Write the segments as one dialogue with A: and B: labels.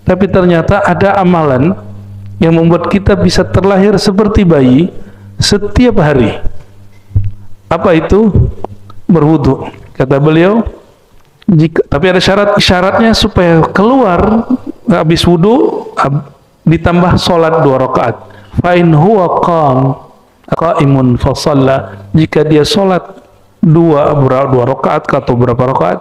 A: Tapi ternyata ada amalan yang membuat kita bisa terlahir seperti bayi setiap hari. Apa itu? Berwudu. Kata beliau, tapi ada syaratnya supaya keluar habis wudu ditambah sholat 2 rakaat. Fa in huwa qa'imun fa shalla, jika dia sholat 2 rakaat atau berapa rakaat,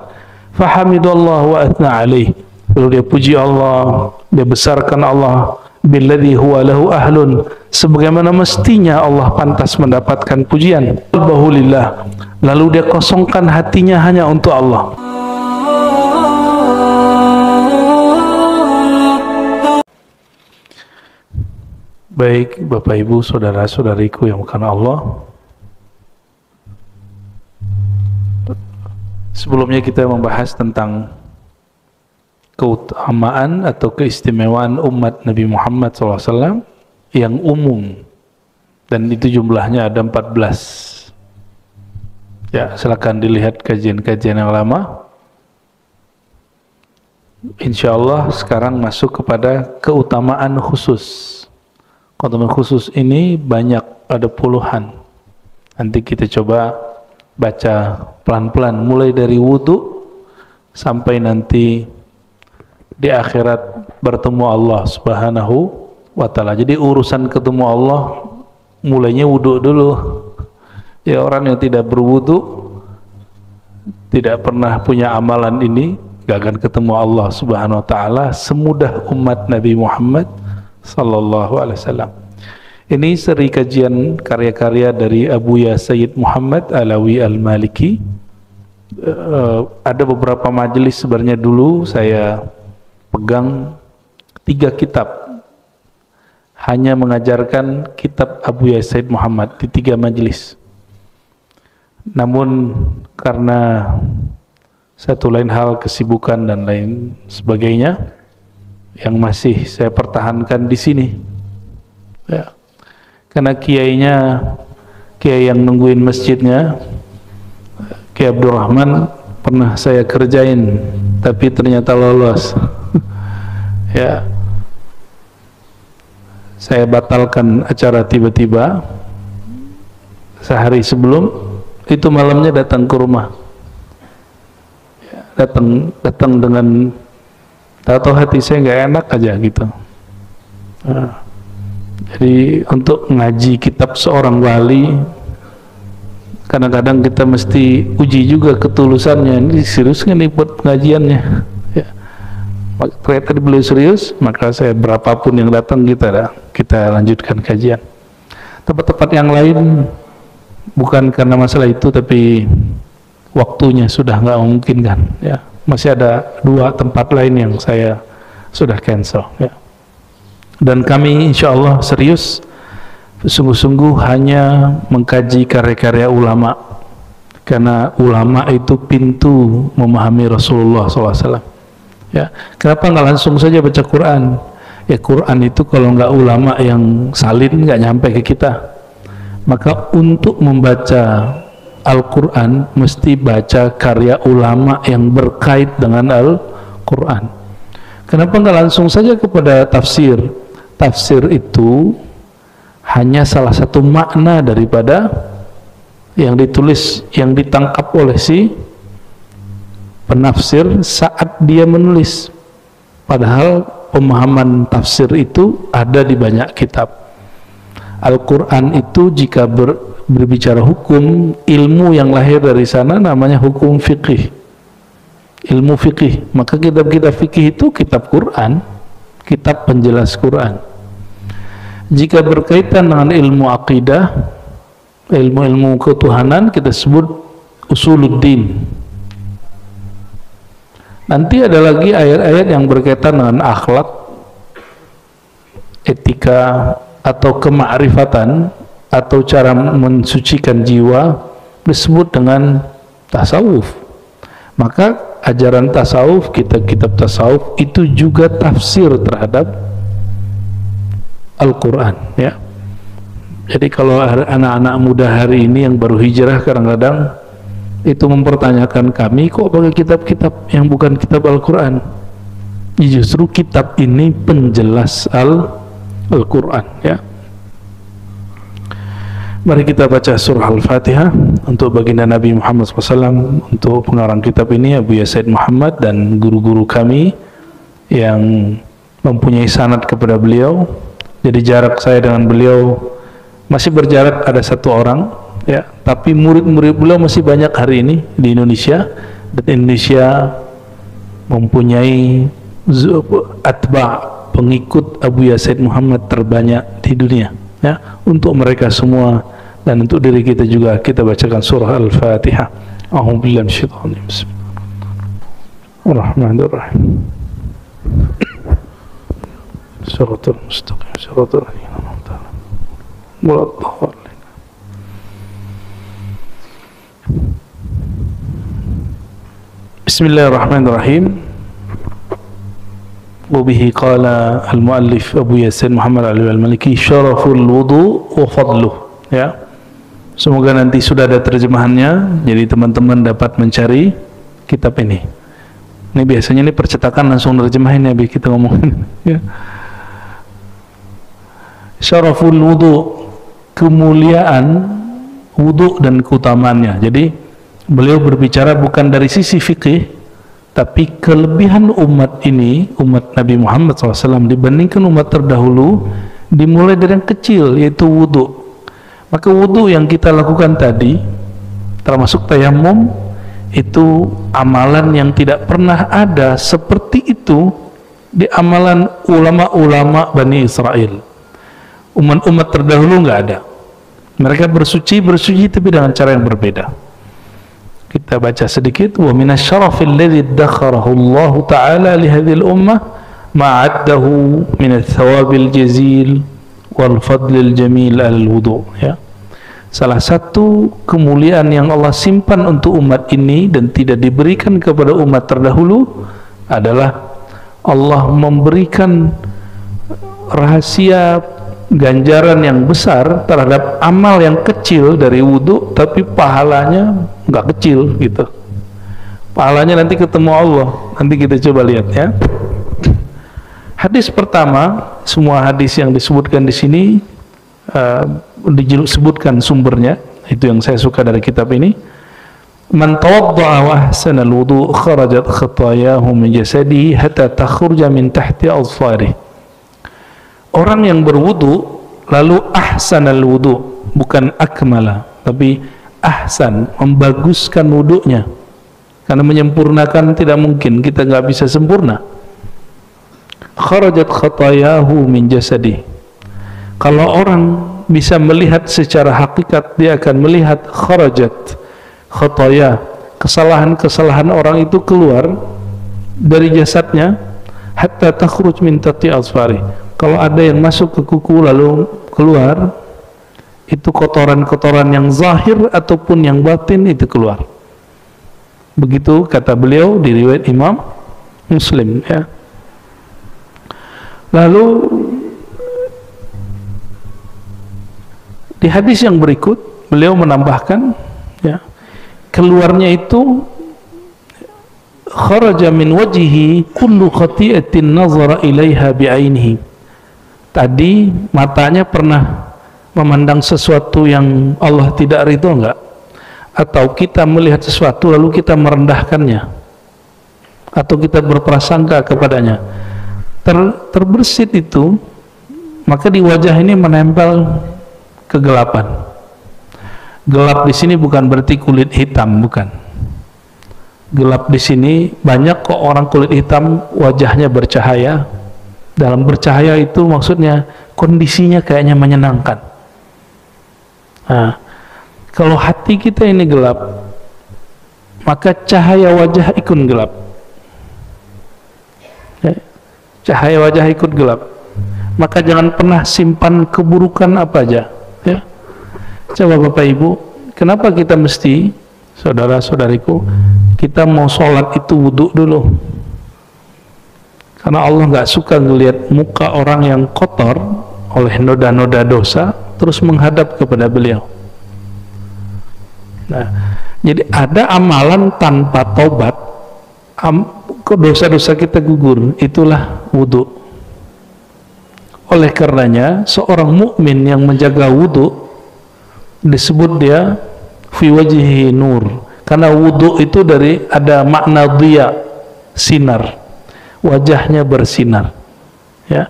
A: fa hamidallah wa athna alaih, lalu dia puji Allah, dia besarkan Allah, billadzi huwa lahu ahlun, sebagaimana mestinya Allah pantas mendapatkan pujian. Bahulillah, lalu dia kosongkan hatinya hanya untuk Allah. Baik Bapak Ibu, saudara-saudariku yang bukan Allah, sebelumnya kita membahas tentang keutamaan atau keistimewaan umat Nabi Muhammad SAW yang umum, dan itu jumlahnya ada 14. Ya, silakan dilihat kajian-kajian yang lama. Insya Allah sekarang masuk kepada keutamaan khusus. Keutamaan khusus ini banyak, ada puluhan. Nanti kita coba baca pelan-pelan, mulai dari wudu sampai nanti di akhirat bertemu Allah Subhanahu wa ta'ala. Jadi urusan ketemu Allah mulainya wudu dulu. Ya, orang yang tidak berwudu, tidak pernah punya amalan ini, gak akan ketemu Allah Subhanahu wa ta'ala semudah umat Nabi Muhammad sallallahu alaihi wasallam. Ini seri kajian karya-karya dari Abuya Sayyid Muhammad Alawi Al-Maliki. Ada beberapa majelis sebenarnya dulu saya pegang 3 kitab, hanya mengajarkan kitab Abuya Sayyid Muhammad di 3 majelis. Namun karena satu lain hal, kesibukan dan lain sebagainya, yang masih saya pertahankan di sini, ya, karena kiainya, kiai yang nungguin masjidnya, Kiai Abdurrahman, pernah saya kerjain tapi ternyata lolos. Ya, saya batalkan acara tiba-tiba sehari sebelum itu, malamnya datang ke rumah, ya, datang dengan tahu hati saya nggak enak aja gitu. Nah, jadi untuk ngaji kitab seorang wali, kadang-kadang kita mesti uji juga ketulusannya. Ini serius nggak nih buat pengajiannya? Ya. Ternyata beliau serius, maka saya berapapun yang datang kita lanjutkan kajian. Tempat-tempat yang lain bukan karena masalah itu, tapi waktunya sudah nggak memungkinkan. Ya. Masih ada 2 tempat lain yang saya sudah cancel, ya. Dan kami insya Allah serius, sungguh-sungguh hanya mengkaji karya-karya ulama, karena ulama itu pintu memahami Rasulullah SAW. Ya, kenapa nggak langsung saja baca Quran? Ya, Quran itu kalau nggak ulama yang salin nggak nyampe ke kita. Maka untuk membaca Al-Quran mesti baca karya ulama yang berkait dengan Al-Quran. Kenapa nggak langsung saja kepada tafsir? Tafsir itu hanya salah satu makna daripada yang ditulis, yang ditangkap oleh si penafsir saat dia menulis. Padahal pemahaman tafsir itu ada di banyak kitab. Al-Quran itu jika berbicara hukum, ilmu yang lahir dari sana namanya hukum fikih, ilmu fikih. Maka kitab-kitab fikih itu kitab Quran, kitab penjelas Quran. Jika berkaitan dengan ilmu akidah, ilmu-ilmu ketuhanan, kita sebut usuluddin. Nanti ada lagi ayat-ayat yang berkaitan dengan akhlak, etika, atau kemakrifatan, atau cara mensucikan jiwa, disebut dengan tasawuf. Maka ajaran tasawuf, kitab-kitab tasawuf itu juga tafsir terhadap Al-Quran, ya. Jadi kalau anak-anak muda hari ini yang baru hijrah kadang-kadang itu mempertanyakan kami, kok pakai kitab-kitab yang bukan kitab Al-Quran? Justru kitab ini penjelas Al-Quran, ya. Mari kita baca surah Al-Fatihah untuk baginda Nabi Muhammad SAW. Untuk pengarang kitab ini Abu Said Muhammad dan guru-guru kami yang mempunyai sanad kepada beliau. Jadi jarak saya dengan beliau masih berjarak ada 1 orang, ya. Tapi murid-murid beliau masih banyak hari ini di Indonesia, dan Indonesia mempunyai pengikut Abu Said Muhammad terbanyak di dunia, ya. Untuk mereka semua dan untuk diri kita juga, kita bacakan surah Al-Fatihah. A'udzubillahi minasyaitonir rajim. Bismillahirrahmanirrahim. Shiratal mustaqim, shiratal ladzina an'amta 'alaihim ghairil maghdubi 'alaihim. Bismillahirrahmanirrahim. Wabihi qala al-muallif Abu Said Muhammad al-Maliki syaraful wudu wa fadluh, ya. Semoga nanti sudah ada terjemahannya, jadi teman-teman dapat mencari kitab ini. Ini biasanya ini percetakan langsung terjemahin, ya, biar kita ngomongin, ya. Syaraful wudu, kemuliaan wudu dan keutamaannya. Jadi beliau berbicara bukan dari sisi fikih, tapi kelebihan umat ini, umat Nabi Muhammad SAW dibandingkan umat terdahulu, dimulai dari yang kecil, yaitu wudu. Maka wudu yang kita lakukan tadi, termasuk tayamum, itu amalan yang tidak pernah ada seperti itu di amalan ulama-ulama Bani Israel. Umat-umat terdahulu nggak ada. Mereka bersuci tapi dengan cara yang berbeda. Kita baca sedikit. Wa minasyarafil ladzi dakharahu Allah Ta'ala li hadhil ummah ma'addahu min ats-thawabil jazil wal fadlil jamil al-wudu, ya. Salah satu kemuliaan yang Allah simpan untuk umat ini dan tidak diberikan kepada umat terdahulu adalah Allah memberikan rahasia ganjaran yang besar terhadap amal yang kecil dari wudu, tapi pahalanya nggak kecil gitu. Pahalanya nanti ketemu Allah. Nanti kita coba lihat, ya. Hadis pertama, semua hadis yang disebutkan di sini disebutkan sumbernya. Itu yang saya suka dari kitab ini. Man tawadda'a wa ahsana al-wudu kharajat khatayahu min jasadihi hatta takhruja min tahti azfarihi. Orang yang berwudu lalu ahsanal wudu, bukan akmala, tapi ahsan, membaguskan wudunya. Karena menyempurnakan tidak mungkin, kita nggak bisa sempurna. Kharajat khatayahu min jasadi. Kalau orang bisa melihat secara hakikat, dia akan melihat kharajat khataya, kesalahan-kesalahan orang itu keluar dari jasadnya, hatta takhruj min tati azfari. Kalau ada yang masuk ke kuku lalu keluar, itu kotoran-kotoran yang zahir ataupun yang batin itu keluar. Begitu kata beliau di riwayat Imam Muslim, ya. Lalu di hadis yang berikut beliau menambahkan, ya, keluarnya itu kharaja min wajhihi kullu khati'atin nazara ilaiha bi'ainihi. Tadi matanya pernah memandang sesuatu yang Allah tidak ridho enggak? Atau kita melihat sesuatu lalu kita merendahkannya, atau kita berprasangka kepadanya, terbersit itu, maka di wajah ini menempel kegelapan. Gelap di sini bukan berarti kulit hitam, bukan. Gelap di sini banyak kok orang kulit hitam wajahnya bercahaya. Dalam bercahaya itu maksudnya kondisinya kayaknya menyenangkan. Nah, kalau hati kita ini gelap, maka cahaya wajah ikut gelap, ya, cahaya wajah ikut gelap. Maka jangan pernah simpan keburukan apa aja, ya. Coba Bapak Ibu, kenapa kita mesti, saudara-saudariku, kita mau sholat itu wudu dulu? Karena Allah nggak suka ngelihat muka orang yang kotor oleh noda-noda dosa terus menghadap kepada beliau. Nah, jadi ada amalan tanpa tobat, kok dosa-dosa kita gugur. Itulah wudu. Oleh karenanya seorang mukmin yang menjaga wudu disebut dia fi wajhihi nur, karena wudu itu dari ada makna dhiya, sinar, wajahnya bersinar, ya.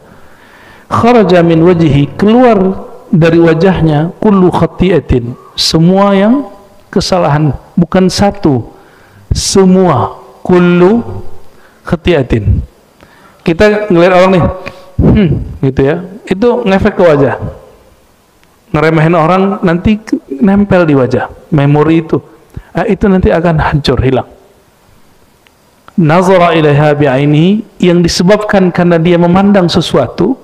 A: Kharaja min wajhi, keluar dari wajahnya kullu khati'atin, semua yang kesalahan, bukan satu, semua, kullu khati'atin. Kita ngelihat orang nih, gitu ya, itu ngefek ke wajah, ngeremehin orang, nanti nempel di wajah, memori itu nanti akan hancur, hilang. Nazara ilaiha bi'ainihi, yang disebabkan karena dia memandang sesuatu,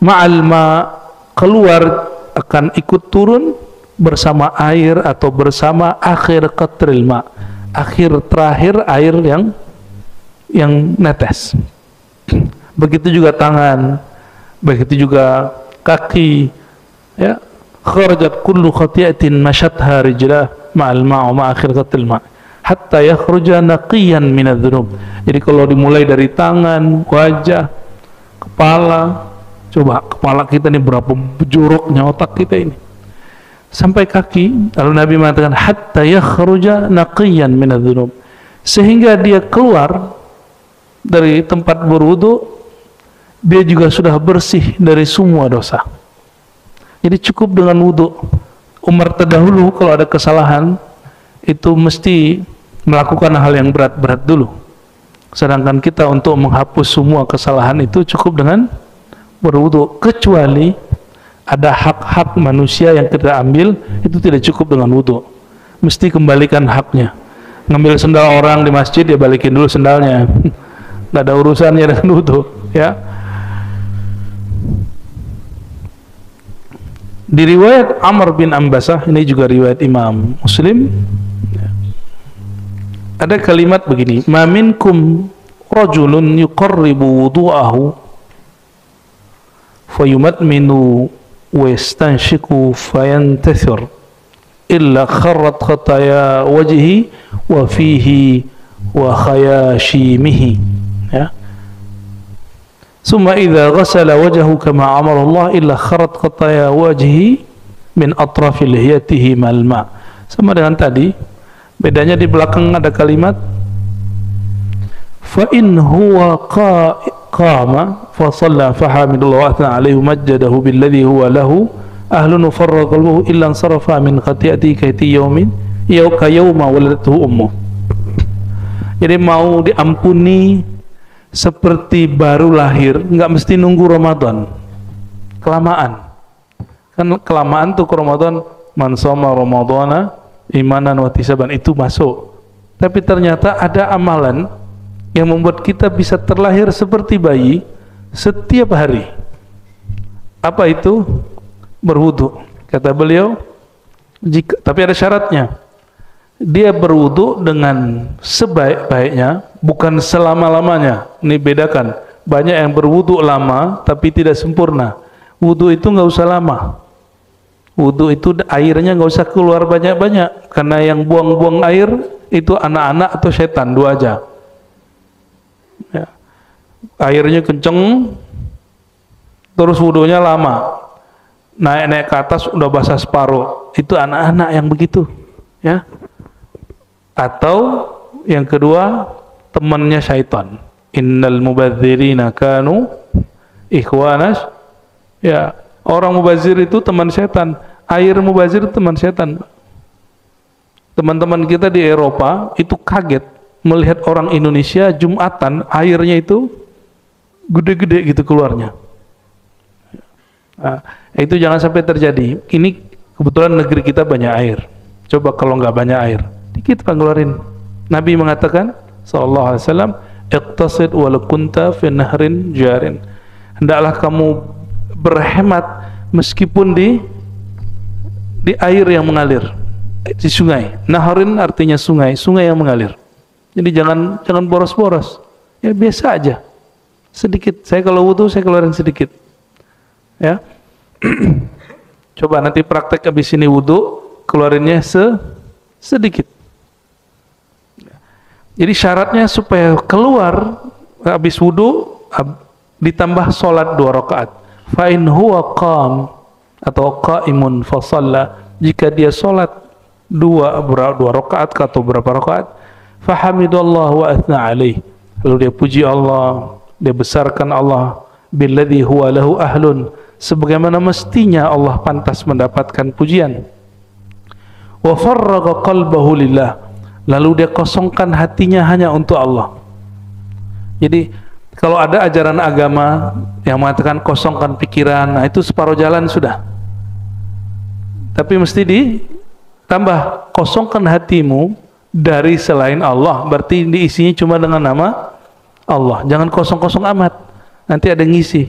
A: ma'al ma, keluar akan ikut turun bersama air atau bersama akhir qatril ma, akhir terakhir air yang netes. Begitu juga tangan, begitu juga kaki, ya. Kharajat kullu khati'atin mashatha rijlah ma'al ma' wa akhir qatril ma hatta yakhruja naqiyan min adz-dzunub. Jadi kalau dimulai dari tangan, wajah, kepala, coba kepala kita ini berapa joroknya otak kita ini, sampai kaki. Lalu Nabi mengatakan hatta yakhruja naqiyan min adz-dzunub, sehingga dia keluar dari tempat berwudu, dia juga sudah bersih dari semua dosa. Jadi cukup dengan wudu. Umar terdahulu kalau ada kesalahan itu mesti melakukan hal yang berat-berat dulu, sedangkan kita untuk menghapus semua kesalahan itu cukup dengan berwudu. Kecuali ada hak-hak manusia yang kita ambil, itu tidak cukup dengan wudu, mesti kembalikan haknya. Ngambil sendal orang di masjid, ya balikin dulu sendalnya, nggak ada urusannya dengan wudu, ya. Di riwayat Amr bin Ambasah, ini juga riwayat Imam Muslim, ada kalimat begini, ma minkum rajulun yuqarribu wudu'ahu fayumadminu wa yastanshiku fayantathir illa kharrat khataya wajhi wa fihi wa khayashimihi, ya. Summa idza ghasala wajhahu kama amara Allah illa kharrat khataya wajhi min atrafi lihiyatihi mal ma. Sama dengan tadi, bedanya di belakang ada kalimat fa in huwa qama fa shalla fa hamidallahu wa athna alaihi majjadahu billadhi huwa lahu ahlun farra qalbuhu illa ansarafa min khati'ati kaiti yaumin ka yauma waladatuhu ummu. Jadi mau diampuni seperti baru lahir, nggak mesti nunggu Ramadan. Kelamaan kan, kelamaan tuh ke Ramadan, man shoma ramadhana imanan wa ihtisaban, itu masuk. Tapi ternyata ada amalan yang membuat kita bisa terlahir seperti bayi setiap hari. Apa itu? Berwudu. Kata beliau, tapi ada syaratnya. Dia berwudu dengan sebaik-baiknya, bukan selama-lamanya. Ini bedakan. Banyak yang berwudu lama tapi tidak sempurna. Wudu itu nggak usah lama. Wudu itu airnya nggak usah keluar banyak-banyak, karena yang buang-buang air itu anak-anak atau setan, dua aja, ya. Airnya kenceng terus wudunya lama, naik-naik ke atas udah basah separuh, itu anak-anak yang begitu, ya. Atau yang kedua, temannya syaitan, innal mubadzirina kanu ikhwanas, ya. Orang mubazir itu teman setan, air mubazir teman setan. Teman-teman kita di Eropa itu kaget melihat orang Indonesia Jumatan airnya itu gede-gede gitu keluarnya. Nah, itu jangan sampai terjadi. Ini kebetulan negeri kita banyak air. Coba kalau nggak banyak air, dikit pengeluarin. Nabi mengatakan sallallahu alaihi wasallam, iqtasid wal kunta fi nahrin jarin. Hendaklah kamu berhemat meskipun di air yang mengalir, di sungai. Nahrin artinya sungai, sungai yang mengalir. Jadi jangan boros-boros. Ya biasa aja. Sedikit. Saya kalau wudu saya keluarin sedikit. Ya. Coba nanti praktek habis ini wudu, keluarinnya sedikit. Jadi syaratnya supaya keluar habis wudu ditambah sholat 2 rakaat. Fa in huwa qam atau qaimun fa shalla, jika dia sholat 2 rakaat atau berapa rakaat, fa hamidallah wa athna alaih, lalu dia puji Allah, dia besarkan Allah, billadzi huwa lahu ahlun, sebagaimana mestinya Allah pantas mendapatkan pujian. Wa farraga qalbahu lillah, lalu dia kosongkan hatinya hanya untuk Allah. Jadi kalau ada ajaran agama yang mengatakan kosongkan pikiran, nah itu separuh jalan sudah. Tapi mesti ditambah, kosongkan hatimu dari selain Allah, berarti diisinya cuma dengan nama Allah. Jangan kosong-kosong amat, nanti ada ngisi.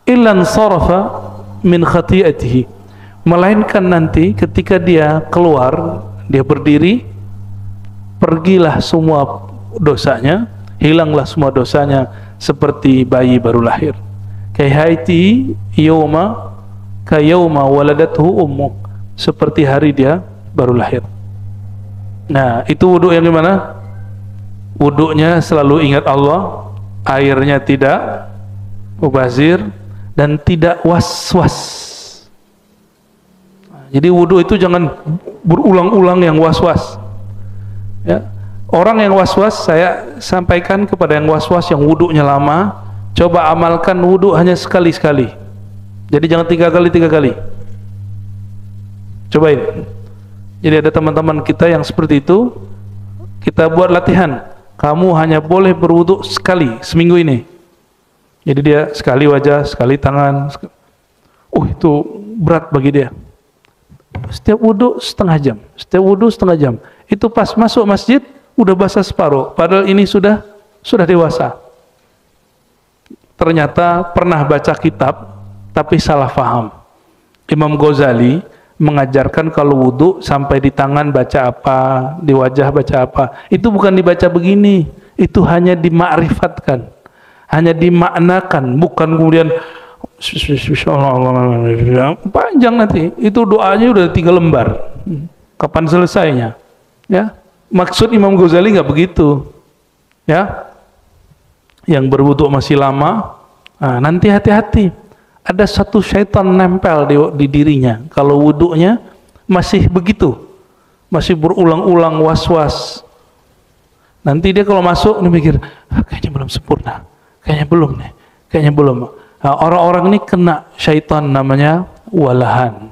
A: Illan sarafa min khati'atihi, melainkan nanti ketika dia keluar, dia berdiri, pergilah semua dosanya, hilanglah semua dosanya seperti bayi baru lahir. Kayhaiti yauma kayauma waladathu ummu, seperti hari dia baru lahir. Nah, itu wudu yang gimana? Wudunya selalu ingat Allah, airnya tidak mubazir dan tidak was-was. Jadi wudu itu jangan berulang-ulang yang was-was. Ya. Orang yang was-was, saya sampaikan kepada yang was-was yang wudunya lama, coba amalkan wudu hanya sekali-sekali. Jadi jangan 3 kali. Cobain. Jadi ada teman-teman kita yang seperti itu, kita buat latihan. Kamu hanya boleh berwudu sekali seminggu ini. Jadi dia sekali wajah, sekali tangan. Itu berat bagi dia. Setiap wudu setengah jam. Itu pas masuk masjid udah basah separuh, padahal ini sudah dewasa. Ternyata pernah baca kitab tapi salah faham. Imam Ghazali mengajarkan kalau wudu sampai di tangan baca apa, di wajah baca apa. Itu bukan dibaca begini, itu hanya dimakrifatkan, hanya dimaknakan, bukan kemudian panjang nanti. Itu doanya udah 3 lembar. Kapan selesainya? Ya. Maksud Imam Ghazali nggak begitu, ya. Yang berwudu masih lama, nah, nanti hati-hati. Ada satu syaitan nempel di dirinya. Kalau wudunya masih begitu, masih berulang-ulang was-was. Nanti dia kalau masuk, dia mikir, kayaknya belum sempurna, kayaknya belum. Nah, orang-orang ini kena syaitan namanya walahan.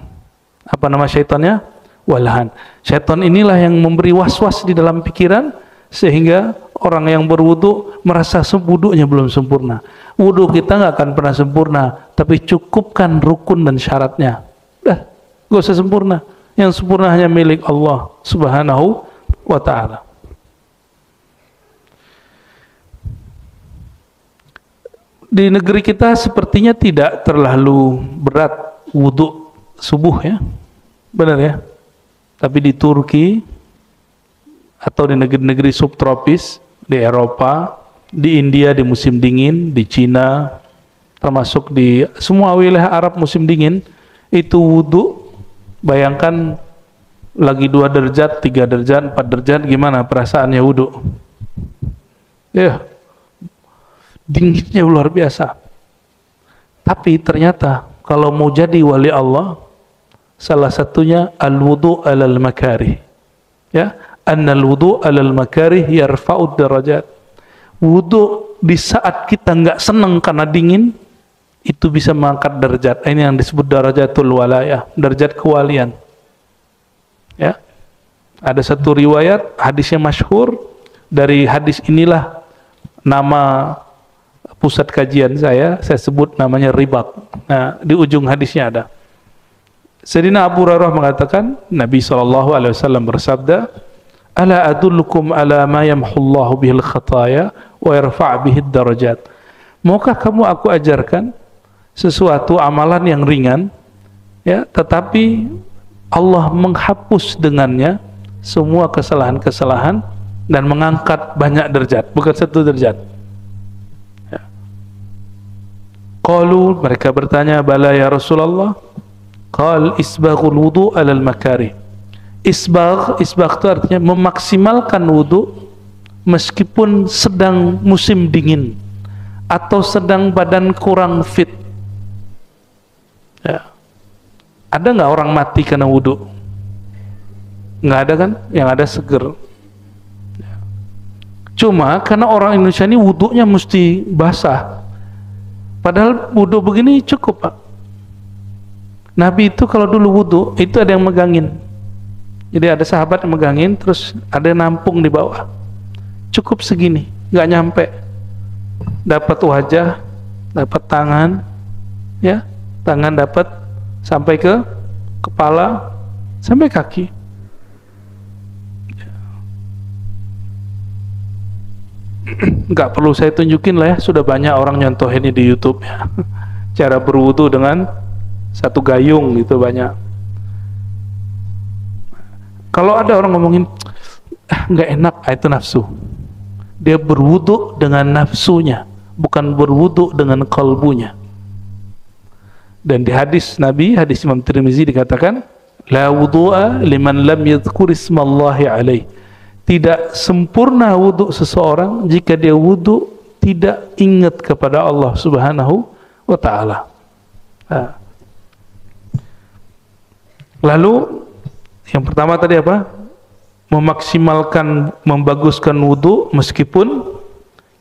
A: Apa nama syaitannya? Walahan. Syaitan inilah yang memberi was-was di dalam pikiran sehingga orang yang berwudu merasa wudunya belum sempurna. Wudu kita nggak akan pernah sempurna, tapi cukupkan rukun dan syaratnya. Dah, nggak usah sempurna. Yang sempurna hanya milik Allah Subhanahu wa ta'ala. Di negeri kita sepertinya tidak terlalu berat wudu subuh, ya. Benar ya? Tapi di Turki atau di negeri-negeri subtropis, di Eropa, di India di musim dingin, di Cina, termasuk di semua wilayah Arab musim dingin, itu wudu, bayangkan lagi 2 derajat, 3 derajat, 4 derajat, gimana perasaannya wudu? Ya, dinginnya luar biasa. Tapi ternyata kalau mau jadi wali Allah, salah satunya al-wudu alal makarih. Ya, annal wudu alal makarih yarfa'ud darajat. Wudu di saat kita nggak senang karena dingin, itu bisa mengangkat derajat. Ini yang disebut darajatul walayah, derajat kewalian. Ya. Ada satu riwayat hadisnya masyhur, dari hadis inilah nama pusat kajian saya sebut namanya Ribak. Nah, di ujung hadisnya ada. Sayyidina Abu Hurairah mengatakan, Nabi SAW bersabda, "Ala adullukum ala ma yamhullahu bihil khataya wa yarfa' bihid darajat." Maukah kamu aku ajarkan sesuatu amalan yang ringan, ya, tetapi Allah menghapus dengannya semua kesalahan-kesalahan dan mengangkat banyak derajat, bukan 1 derajat. Ya. Qalu, mereka bertanya, "Bala ya Rasulullah." Qal isbaghul wudu alal makarih. Isbagh itu artinya memaksimalkan wudu meskipun sedang musim dingin atau sedang badan kurang fit. Ya. Ada nggak orang mati karena wudhu? Nggak ada kan? Yang ada seger. Ya. Cuma karena orang Indonesia ini wudhunya mesti basah, padahal wudhu begini cukup, Pak. Nabi itu kalau dulu wudhu itu ada yang megangin. Jadi ada sahabat yang megangin, terus ada yang nampung di bawah. Cukup segini, nggak nyampe. Dapat wajah, dapat tangan, ya, tangan dapat sampai ke kepala, sampai kaki. Nggak perlu saya tunjukin lah ya, sudah banyak orang nyontohin di YouTube ya. Cara berwudu dengan satu gayung gitu banyak. Kalau ada orang ngomongin nggak enak, itu nafsu. Dia berwudu dengan nafsunya, bukan berwudu dengan kalbunya. Dan di hadis Nabi, hadis Imam Tirmizi dikatakan, la wudu'a liman lam yadhkur ismallahi alaih. Tidak sempurna wudu seseorang jika dia wudu tidak ingat kepada Allah Subhanahu wa ta'ala. Lalu yang pertama tadi apa? Memaksimalkan, membaguskan wudu meskipun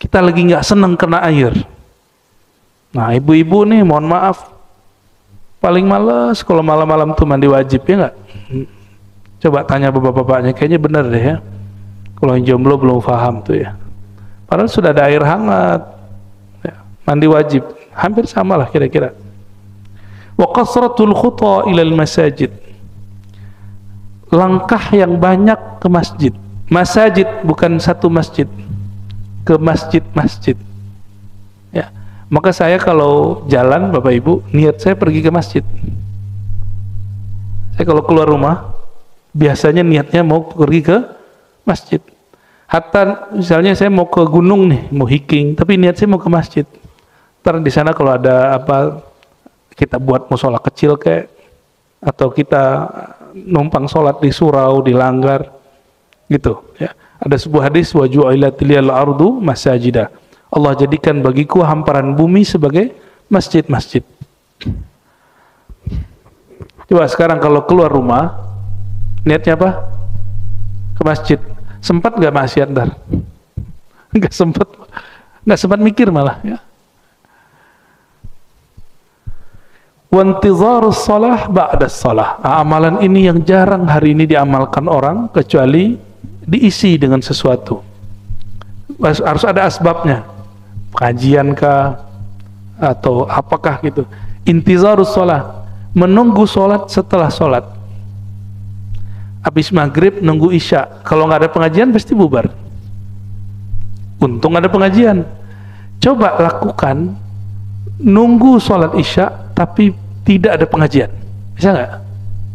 A: kita lagi nggak senang kena air. Nah, ibu-ibu nih, mohon maaf, paling males kalau malam-malam tuh mandi wajib, ya nggak? Coba tanya bapak-bapaknya, kayaknya benar deh ya. Kalau yang jomblo belum paham tuh ya. Padahal sudah ada air hangat, ya, mandi wajib, hampir sama lah kira-kira. Wa kasratul khuta ilal masajid. Langkah yang banyak ke masjid. Masajid bukan satu masjid, ke masjid-masjid. Ya, maka saya kalau jalan, Bapak Ibu, niat saya pergi ke masjid. Saya kalau keluar rumah, biasanya niatnya mau pergi ke masjid. Hatta misalnya saya mau ke gunung nih, mau hiking, tapi niat saya mau ke masjid. Ntar di sana kalau ada apa, kita buat musola kecil kayak, atau kita numpang sholat di surau, di langgar, gitu. Ya. Ada sebuah hadis, wa ju'ilat liyal ardu masajida. Allah jadikan bagiku hamparan bumi sebagai masjid-masjid. Coba sekarang kalau keluar rumah, niatnya apa? Ke masjid. Sempat nggak maksiat ntar? Nggak sempat mikir malah. Ya. Wantizarus shalah ba'da shalah. Amalan ini yang jarang hari ini diamalkan orang, kecuali diisi dengan sesuatu. Harus ada asbabnya, kajian kah atau apakah gitu. Intizarus shalah, menunggu sholat setelah sholat. Habis maghrib nunggu isya. Kalau nggak ada pengajian pasti bubar. Untung ada pengajian. Coba lakukan nunggu sholat isya tapi tidak ada pengajian, bisa nggak?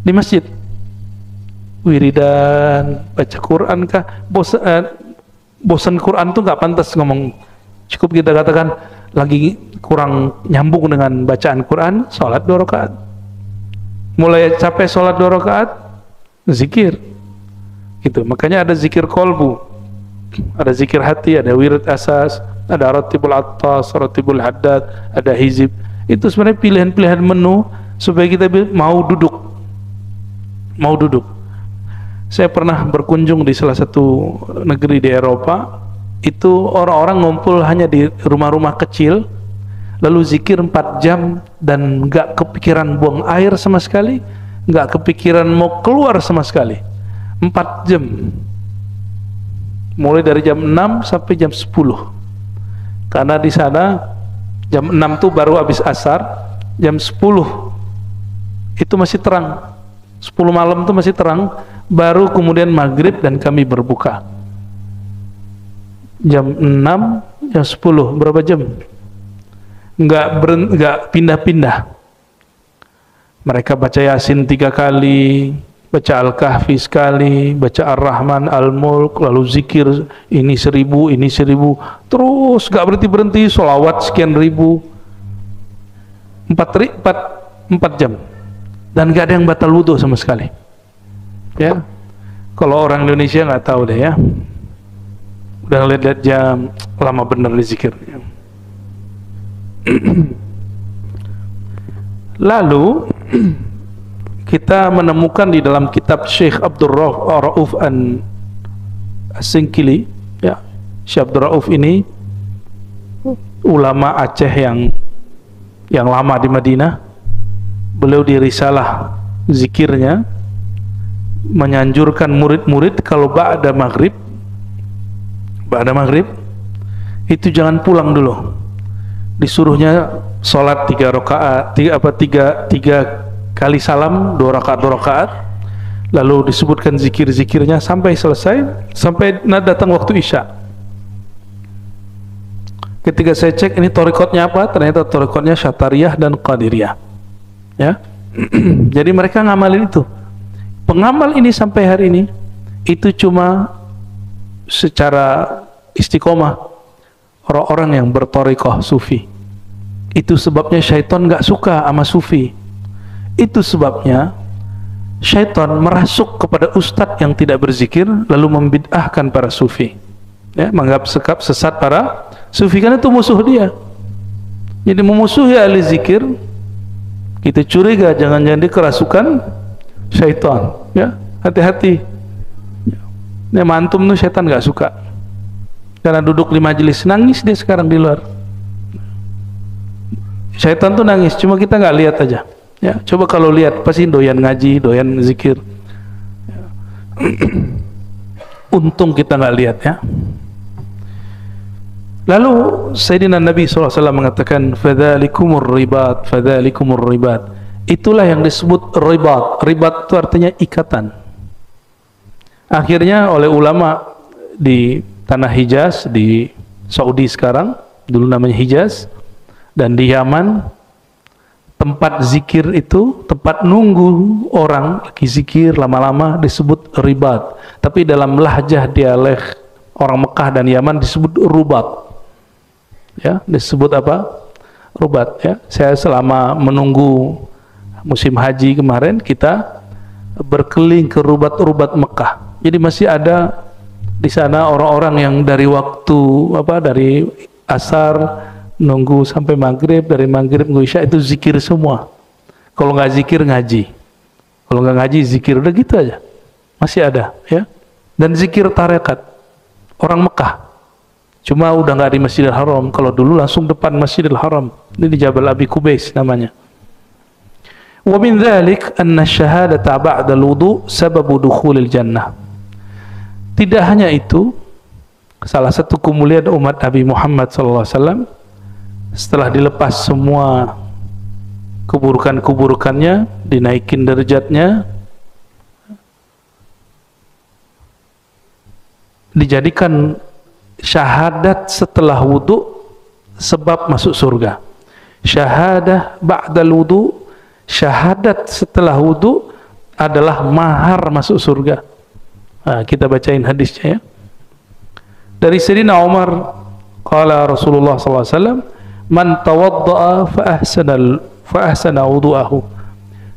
A: Di masjid, wiridan, baca Quran kah? Bosan Quran tuh nggak pantas ngomong. Cukup kita katakan lagi kurang nyambung dengan bacaan Quran, sholat 2 rakaat. Mulai capek sholat 2 rakaat, zikir. Gitu. Makanya ada zikir kolbu, ada zikir hati, ada wirid asas, ada ratibul attas, ratibul haddad, ada hizib. Itu sebenarnya pilihan-pilihan menu supaya kita mau duduk. Saya pernah berkunjung di salah satu negeri di Eropa, itu orang-orang ngumpul hanya di rumah-rumah kecil, lalu zikir 4 jam dan nggak kepikiran buang air sama sekali, nggak kepikiran mau keluar sama sekali. 4 jam, mulai dari jam 6 sampai jam 10, karena di sana jam 6 tuh baru habis asar, jam 10 itu masih terang, 10 malam tuh masih terang, baru kemudian maghrib dan kami berbuka. Jam 6, jam 10, berapa jam? Nggak pindah-pindah. Mereka baca Yasin 3 kali, baca Al-Kahfi sekali, baca Ar-Rahman, Al-Mulk, lalu zikir ini 1000, ini 1000, terus gak berhenti-berhenti, sholawat sekian ribu, 4 jam, dan gak ada yang batal wudhu sama sekali. Ya, kalau orang Indonesia nggak tahu deh ya, Udah lihat jam, lama bener di zikirnya. Lalu kita menemukan di dalam kitab Syekh Abdul Rauf As-Singkili, ya, Syekh Abdul Rauf ini ulama Aceh yang lama di Madinah. Beliau di risalah zikirnya menyanjurkan murid-murid kalau ba'da maghrib itu jangan pulang dulu, disuruhnya sholat 3 rakaat, tiga kali salam, 2 rakaat, lalu disebutkan zikir-zikirnya sampai selesai, sampai datang waktu isya. Ketika saya cek ini thariqatnya apa, ternyata thariqatnya Syatariyah dan Qadiriyah, ya. Jadi mereka ngamalin itu. Pengamal ini sampai hari ini itu cuma secara istiqomah orang-orang yang berthariqah sufi. Itu sebabnya syaitan nggak suka sama sufi. Itu sebabnya syaitan merasuk kepada ustadz yang tidak berzikir lalu membid'ahkan para sufi, ya, menganggap sekap sesat para sufi, karena itu musuh dia. Jadi memusuhi ahli zikir, kita curiga jangan-jangan dia kerasukan syaitan, ya, hati-hati. Ya, mantum tuh syaitan nggak suka, karena duduk di majelis nangis dia sekarang di luar. Syaitan tuh nangis, cuma kita nggak lihat aja. Ya, coba kalau lihat pasti doyan ngaji, doyan zikir. Ya. Untung kita nggak lihat, ya. Lalu Sayyidina Nabi SAW mengatakan, fadzalikumur ribat, fadzalikumur ribat. Itulah yang disebut ribat. Ribat itu artinya ikatan. Akhirnya oleh ulama di tanah Hijaz, di Saudi sekarang, dulu namanya Hijaz, dan di Yaman, tempat zikir itu, tempat nunggu orang lagi zikir lama-lama disebut ribat. Tapi dalam lahjah dialek orang Mekah dan Yaman disebut rubat. Ya, disebut apa? Rubat, ya. Saya selama menunggu musim haji kemarin, kita berkeliling ke rubat-rubat Mekah. Jadi masih ada di sana orang-orang yang dari dari asar nunggu sampai maghrib, dari maghrib nunggu isya, itu zikir semua. Kalau nggak zikir ngaji, kalau nggak ngaji zikir, udah gitu aja. Masih ada, ya. Dan zikir tarekat orang Mekah, cuma udah nggak di Masjidil Haram. Kalau dulu langsung depan Masjidil Haram, ini di Jabal Abi Kubais namanya. Wa min dzalik anna syahadata ba'da al-wudu sababu dukhulil jannah. Tidak hanya itu, salah satu kemuliaan umat Nabi Muhammad SAW setelah dilepas semua keburukan-keburukannya, dinaikin derajatnya, dijadikan syahadat setelah wudu sebab masuk surga. Syahadah ba'dal wudu, syahadat setelah wudu adalah mahar masuk surga. Nah, kita bacain hadisnya, ya. Dari Sayyidina Umar, qala Rasulullah SAW, man tawadda'a fa ahsana wudu'ahu.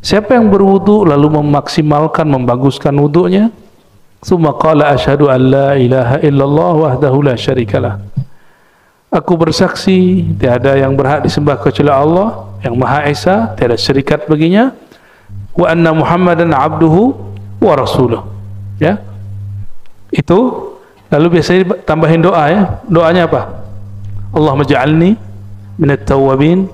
A: Siapa yang berwudu lalu memaksimalkan, membaguskan wudunya, tsumma qala asyhadu an la ilaha illallah wahdahu la syarikalah. Aku bersaksi tiada yang berhak disembah kecuali Allah yang Maha Esa, tiada syarikat baginya, wa anna Muhammadan abduhu wa rasuluh. Ya. Itu lalu biasanya tambahin doa, ya. Doanya apa? Allahumma ja'alni minat tawwabin.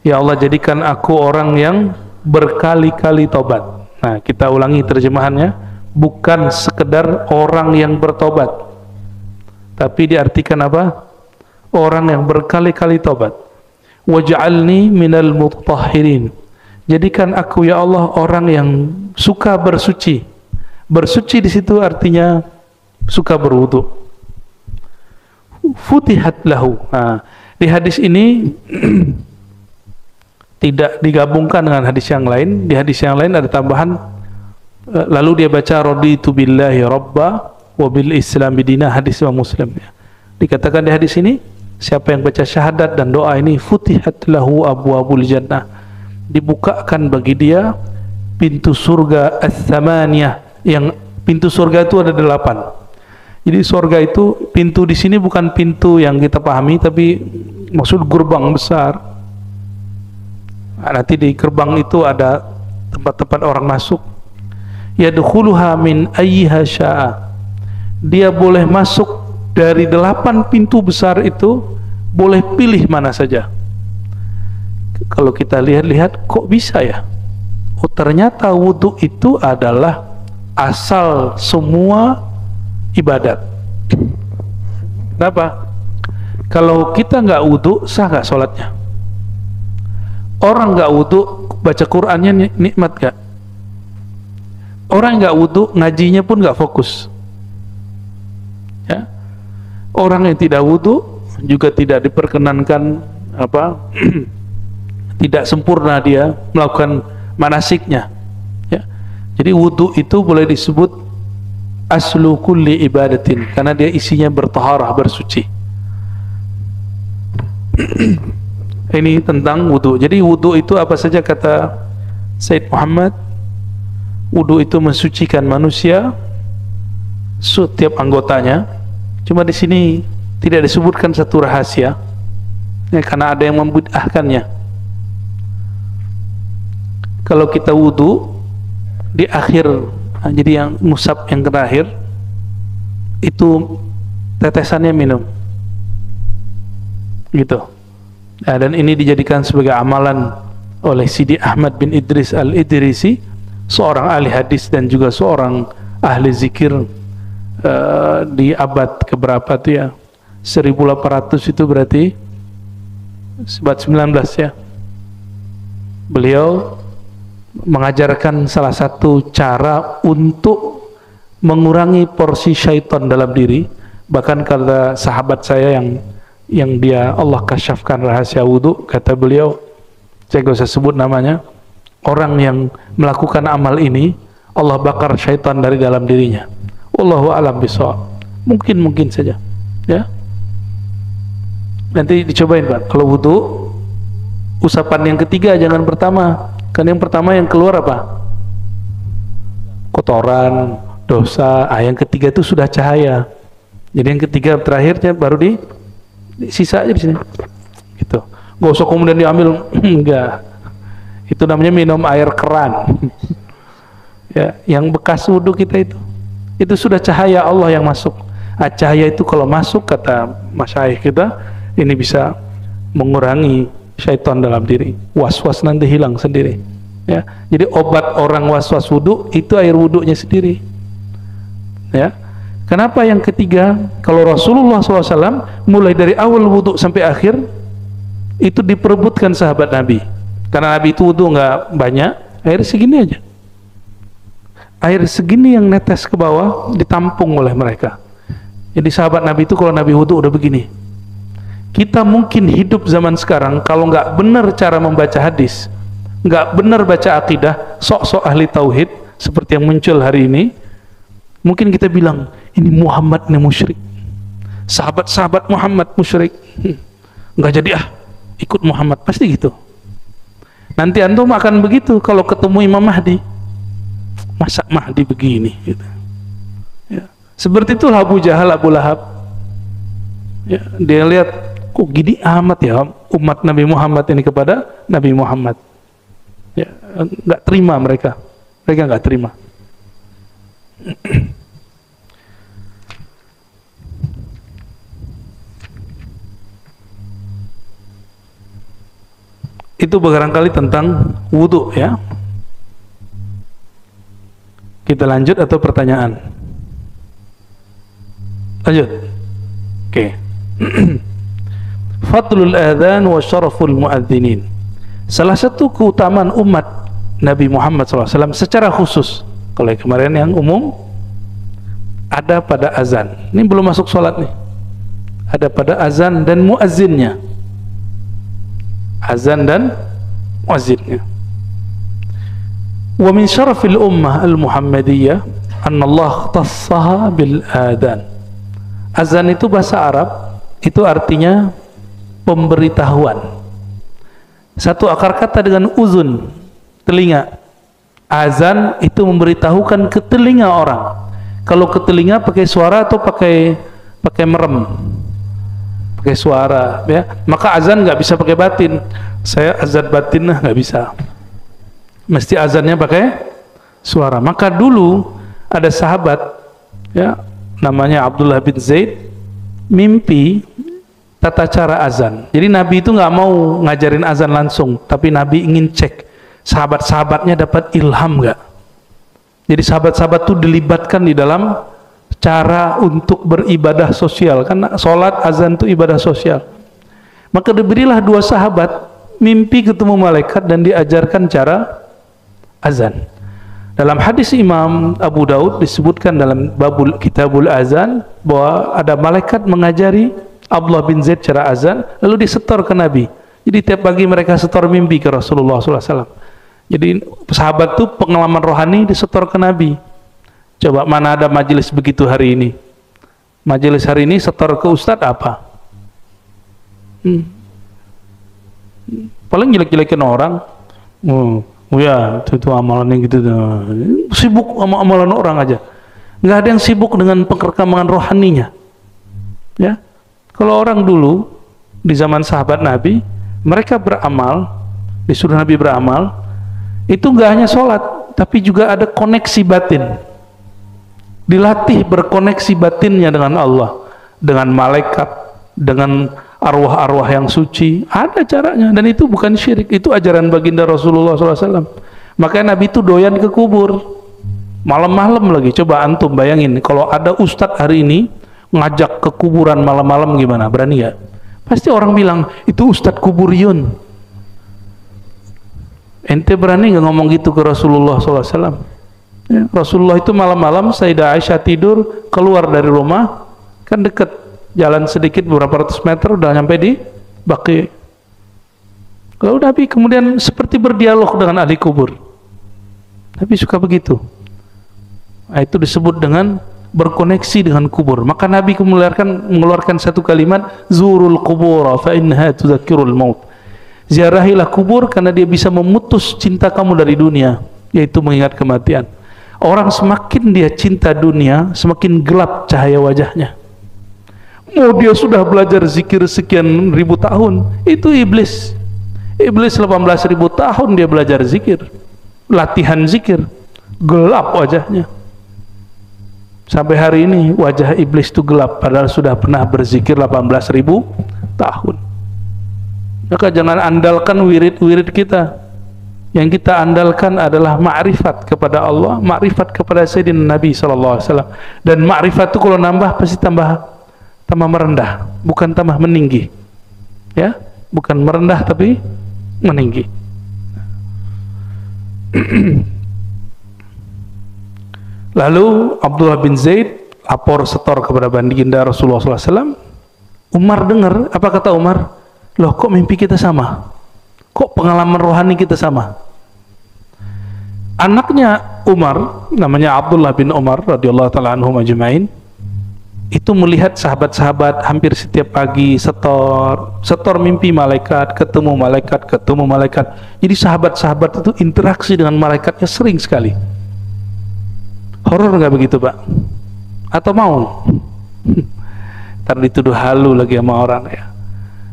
A: Ya Allah, jadikan aku orang yang berkali-kali tobat. Nah, kita ulangi terjemahannya, bukan sekedar orang yang bertobat, tapi diartikan apa? Orang yang berkali-kali tobat. Waj'alni minal mutahhirin. Jadikan aku, ya Allah, orang yang suka bersuci. Bersuci di situ artinya suka berwudu. Futihat lahu. Nah, di hadis ini tidak digabungkan dengan hadis yang lain. Di hadis yang lain ada tambahan, lalu dia baca raditu billahi rabba wa bil islam bidina, hadis Imam Muslim, ya. Dikatakan di hadis ini, siapa yang baca syahadat dan doa ini, futihat lahu abwabul jannah, dibukakan bagi dia pintu surga ats-tsamaniyah, yang pintu surga itu ada 8. Jadi surga itu pintu di sini bukan pintu yang kita pahami, tapi maksud gerbang besar. Nanti di gerbang itu ada tempat-tempat orang masuk. Yadkhuluha min ayyiha syaa. Dia boleh masuk dari 8 pintu besar itu, boleh pilih mana saja. Kalau kita lihat-lihat, kok bisa ya? Oh, ternyata wudhu itu adalah asal semua ibadat. Kenapa? Kalau kita nggak wudhu, sah nggak sholatnya? Orang nggak wudhu, baca Qur'annya nikmat nggak? Orang nggak wudhu, ngajinya pun nggak fokus. Ya? Orang yang tidak wudhu juga tidak diperkenankan tidak sempurna dia melakukan manasiknya. Ya? Jadi wudhu itu boleh disebut aslu kulli ibadatin, karena dia isinya bertaharah, bersuci. Ini tentang wudhu. Jadi wudhu itu apa saja kata Sayyid Muhammad? Wudhu itu mensucikan manusia setiap anggotanya. Cuma di sini tidak disebutkan satu rahasia, ya, karena ada yang membid'ahkannya. Kalau kita wudhu di akhir, jadi yang musab yang terakhir itu tetesannya minum, gitu. Nah, dan ini dijadikan sebagai amalan oleh Sidi Ahmad bin Idris al-Idrisi, seorang ahli hadis dan juga seorang ahli zikir di abad keberapa itu ya, 1800 itu berarti abad 19 ya. Beliau mengajarkan salah satu cara untuk mengurangi porsi syaitan dalam diri. Bahkan kata sahabat saya yang dia Allah kasyafkan rahasia wudhu, kata beliau, saya gak usah sebut namanya, orang yang melakukan amal ini Allah bakar syaitan dari dalam dirinya. Wallahu a'lam bishawab. Mungkin saja ya, nanti dicobain Pak. Kalau wudhu, usapan yang ketiga jangan pertama. Kan yang pertama yang keluar apa? Kotoran, dosa. Yang ketiga itu sudah cahaya. Jadi yang ketiga terakhirnya baru di sisa aja di sini. Gitu. Gak usah kemudian diambil, enggak. Itu namanya minum air keran. Ya, yang bekas wudhu kita itu sudah cahaya Allah yang masuk. Cahaya itu kalau masuk, kata masyayikh kita, ini bisa mengurangi syaitan dalam diri, was-was nanti hilang sendiri. Ya, jadi obat orang was-was wudhu itu air wudhunya sendiri. Ya, kenapa yang ketiga? Kalau Rasulullah SAW mulai dari awal wudhu sampai akhir itu diperebutkan sahabat Nabi, karena Nabi itu wudhu nggak banyak, air segini aja, air segini yang netes ke bawah ditampung oleh mereka. Jadi sahabat Nabi itu kalau Nabi wudhu udah begini. Kita mungkin hidup zaman sekarang, kalau nggak benar cara membaca hadis, nggak benar baca akidah, sok-sok ahli tauhid seperti yang muncul hari ini, mungkin kita bilang ini Muhammad nih musyrik, sahabat-sahabat Muhammad musyrik, nggak jadi ikut Muhammad, pasti gitu. Nanti antum akan begitu kalau ketemu Imam Mahdi, masa Mahdi begini, gitu. Ya. Seperti itu Abu Jahal, Abu Lahab. Ya, dia lihat, kok gini amat ya umat Nabi Muhammad ini kepada Nabi Muhammad. Ya, nggak terima mereka nggak terima. Itu barangkali tentang wudhu ya. Kita lanjut atau pertanyaan? Lanjut. Oke. Fadlul adhan wa syaraful muadzinin. Salah satu keutamaan umat Nabi Muhammad SAW secara khusus, kalau yang kemarin yang umum ada pada azan, ini belum masuk sholat nih, ada pada azan dan muazzinnya, azan dan muazzinnya. Wa min syarafil ummah al-muhammadiyah anna Allah khtassaha bil adhan. Azan itu bahasa Arab, itu artinya pemberitahuan. Satu akar kata dengan uzun, telinga. Azan itu memberitahukan ke telinga orang. Kalau ke telinga pakai suara atau pakai merem? Pakai suara, ya. Maka azan nggak bisa pakai batin. Saya azan batin nggak bisa. Mesti azannya pakai suara. Maka dulu ada sahabat, ya, namanya Abdullah bin Zaid, mimpi tata cara azan. Jadi Nabi itu nggak mau ngajarin azan langsung, tapi Nabi ingin cek sahabat-sahabatnya dapat ilham nggak. Jadi sahabat-sahabat itu dilibatkan di dalam cara untuk beribadah sosial, karena sholat azan itu ibadah sosial. Maka diberilah dua sahabat mimpi ketemu malaikat dan diajarkan cara azan. Dalam hadis Imam Abu Daud disebutkan dalam babul kitabul azan bahwa ada malaikat mengajari Abdullah bin Zaid cara azan, lalu disetor ke Nabi. Jadi tiap pagi mereka setor mimpi ke Rasulullah SAW. Jadi sahabat itu pengalaman rohani disetor ke Nabi. Coba mana ada majelis begitu hari ini? Majelis hari ini setor ke ustadz apa? Paling jelek-jelekin orang. Oh ya, itu amalannya gitu. Sibuk sama amalan orang aja. Nggak ada yang sibuk dengan perkembangan rohaninya. Ya, kalau orang dulu di zaman sahabat Nabi, mereka beramal, disuruh Nabi beramal, itu nggak hanya sholat, tapi juga ada koneksi batin. Dilatih berkoneksi batinnya dengan Allah, dengan malaikat, dengan arwah-arwah yang suci. Ada caranya, dan itu bukan syirik, itu ajaran baginda Rasulullah SAW. Makanya Nabi itu doyan ke kubur malam-malam lagi. Coba antum bayangin kalau ada ustadz hari ini ngajak ke kuburan malam-malam, gimana? Berani gak? Pasti orang bilang itu ustadz kuburiyun. Ente berani nggak ngomong gitu ke Rasulullah SAW? Ya, Rasulullah itu malam-malam Sayyidah Aisyah tidur, keluar dari rumah, kan deket, jalan sedikit beberapa ratus meter udah nyampe di Baqi. Lalu Nabi kemudian seperti berdialog dengan ahli kubur. Nabi suka begitu. Nah, itu disebut dengan berkoneksi dengan kubur. Maka Nabi mengeluarkan satu kalimat, zurul qubur fa innaha tudzakkirul maut. Ziarahilah kubur karena dia bisa memutus cinta kamu dari dunia, yaitu mengingat kematian. Orang semakin dia cinta dunia, semakin gelap cahaya wajahnya. Oh, dia sudah belajar zikir sekian ribu tahun, itu iblis. Iblis 18.000 tahun dia belajar zikir, latihan zikir, gelap wajahnya. Sampai hari ini wajah iblis itu gelap, padahal sudah pernah berzikir 18.000 tahun. Maka jangan andalkan wirid-wirid kita. Yang kita andalkan adalah ma'rifat kepada Allah, ma'rifat kepada Sayyidina Nabi SAW. Dan ma'rifat itu kalau nambah pasti tambah merendah, bukan tambah meninggi. Ya, bukan merendah tapi meninggi. Lalu Abdullah bin Zaid lapor setor kepada baginda Rasulullah SAW. Umar dengar, apa kata Umar? Loh, kok mimpi kita sama? Kok pengalaman rohani kita sama? Anaknya Umar, namanya Abdullah bin Umar radhiyallahu taala anhum ajmain, itu melihat sahabat-sahabat hampir setiap pagi setor mimpi malaikat, ketemu malaikat. Jadi sahabat-sahabat itu interaksi dengan malaikatnya sering sekali. Horor nggak begitu, Pak? Atau mau? Ntar dituduh halu lagi sama orang ya.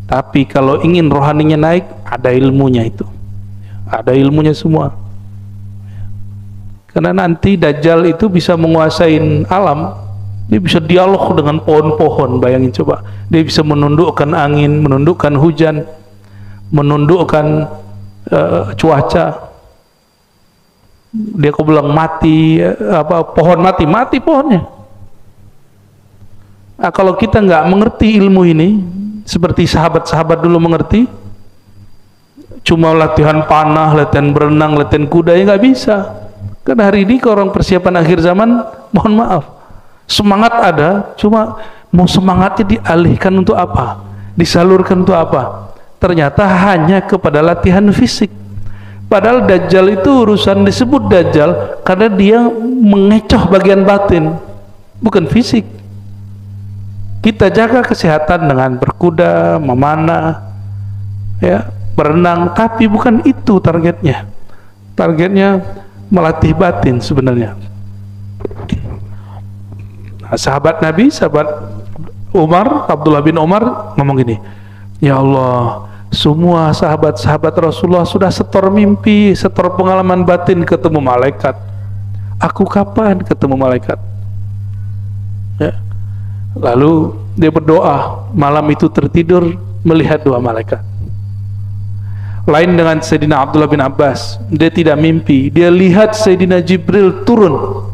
A: Tapi kalau ingin rohaninya naik, ada ilmunya itu. Ada ilmunya semua. Karena nanti Dajjal itu bisa menguasai alam. Dia bisa dialog dengan pohon-pohon, bayangin coba. Dia bisa menundukkan angin, menundukkan hujan, menundukkan cuaca. Dia kok bilang mati, pohon mati pohonnya. Nah, kalau kita nggak mengerti ilmu ini, seperti sahabat-sahabat dulu mengerti, cuma latihan panah, latihan berenang, latihan kuda, ya nggak bisa. Karena hari ini kalau orang persiapan akhir zaman, mohon maaf, semangat ada, cuma mau semangatnya dialihkan untuk apa? Disalurkan untuk apa? Ternyata hanya kepada latihan fisik. Padahal Dajjal itu urusan disebut Dajjal karena dia mengecoh bagian batin, bukan fisik. Kita jaga kesehatan dengan berkuda, memanah, ya, berenang, tapi bukan itu targetnya. Targetnya melatih batin sebenarnya. Sahabat Nabi, sahabat Umar, Abdullah bin Umar ngomong gini, ya Allah, semua sahabat-sahabat Rasulullah sudah setor mimpi, setor pengalaman batin ketemu malaikat. Aku kapan ketemu malaikat? Ya. Lalu dia berdoa, malam itu tertidur melihat dua malaikat. Lain dengan Sayyidina Abdullah bin Abbas, dia tidak mimpi, dia lihat Sayyidina Jibril turun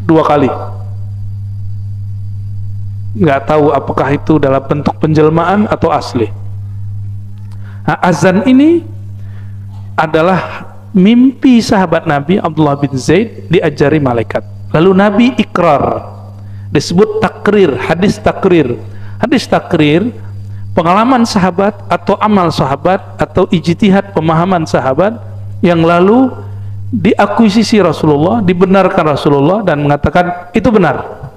A: 2 kali. Nggak tahu apakah itu dalam bentuk penjelmaan atau asli. Nah, azan ini adalah mimpi sahabat Nabi Abdullah bin Zaid diajari malaikat. Lalu Nabi ikrar, disebut takrir, hadis takrir. Hadis takrir, pengalaman sahabat atau amal sahabat atau ijtihad pemahaman sahabat yang lalu diakuisisi Rasulullah, dibenarkan Rasulullah dan mengatakan itu benar,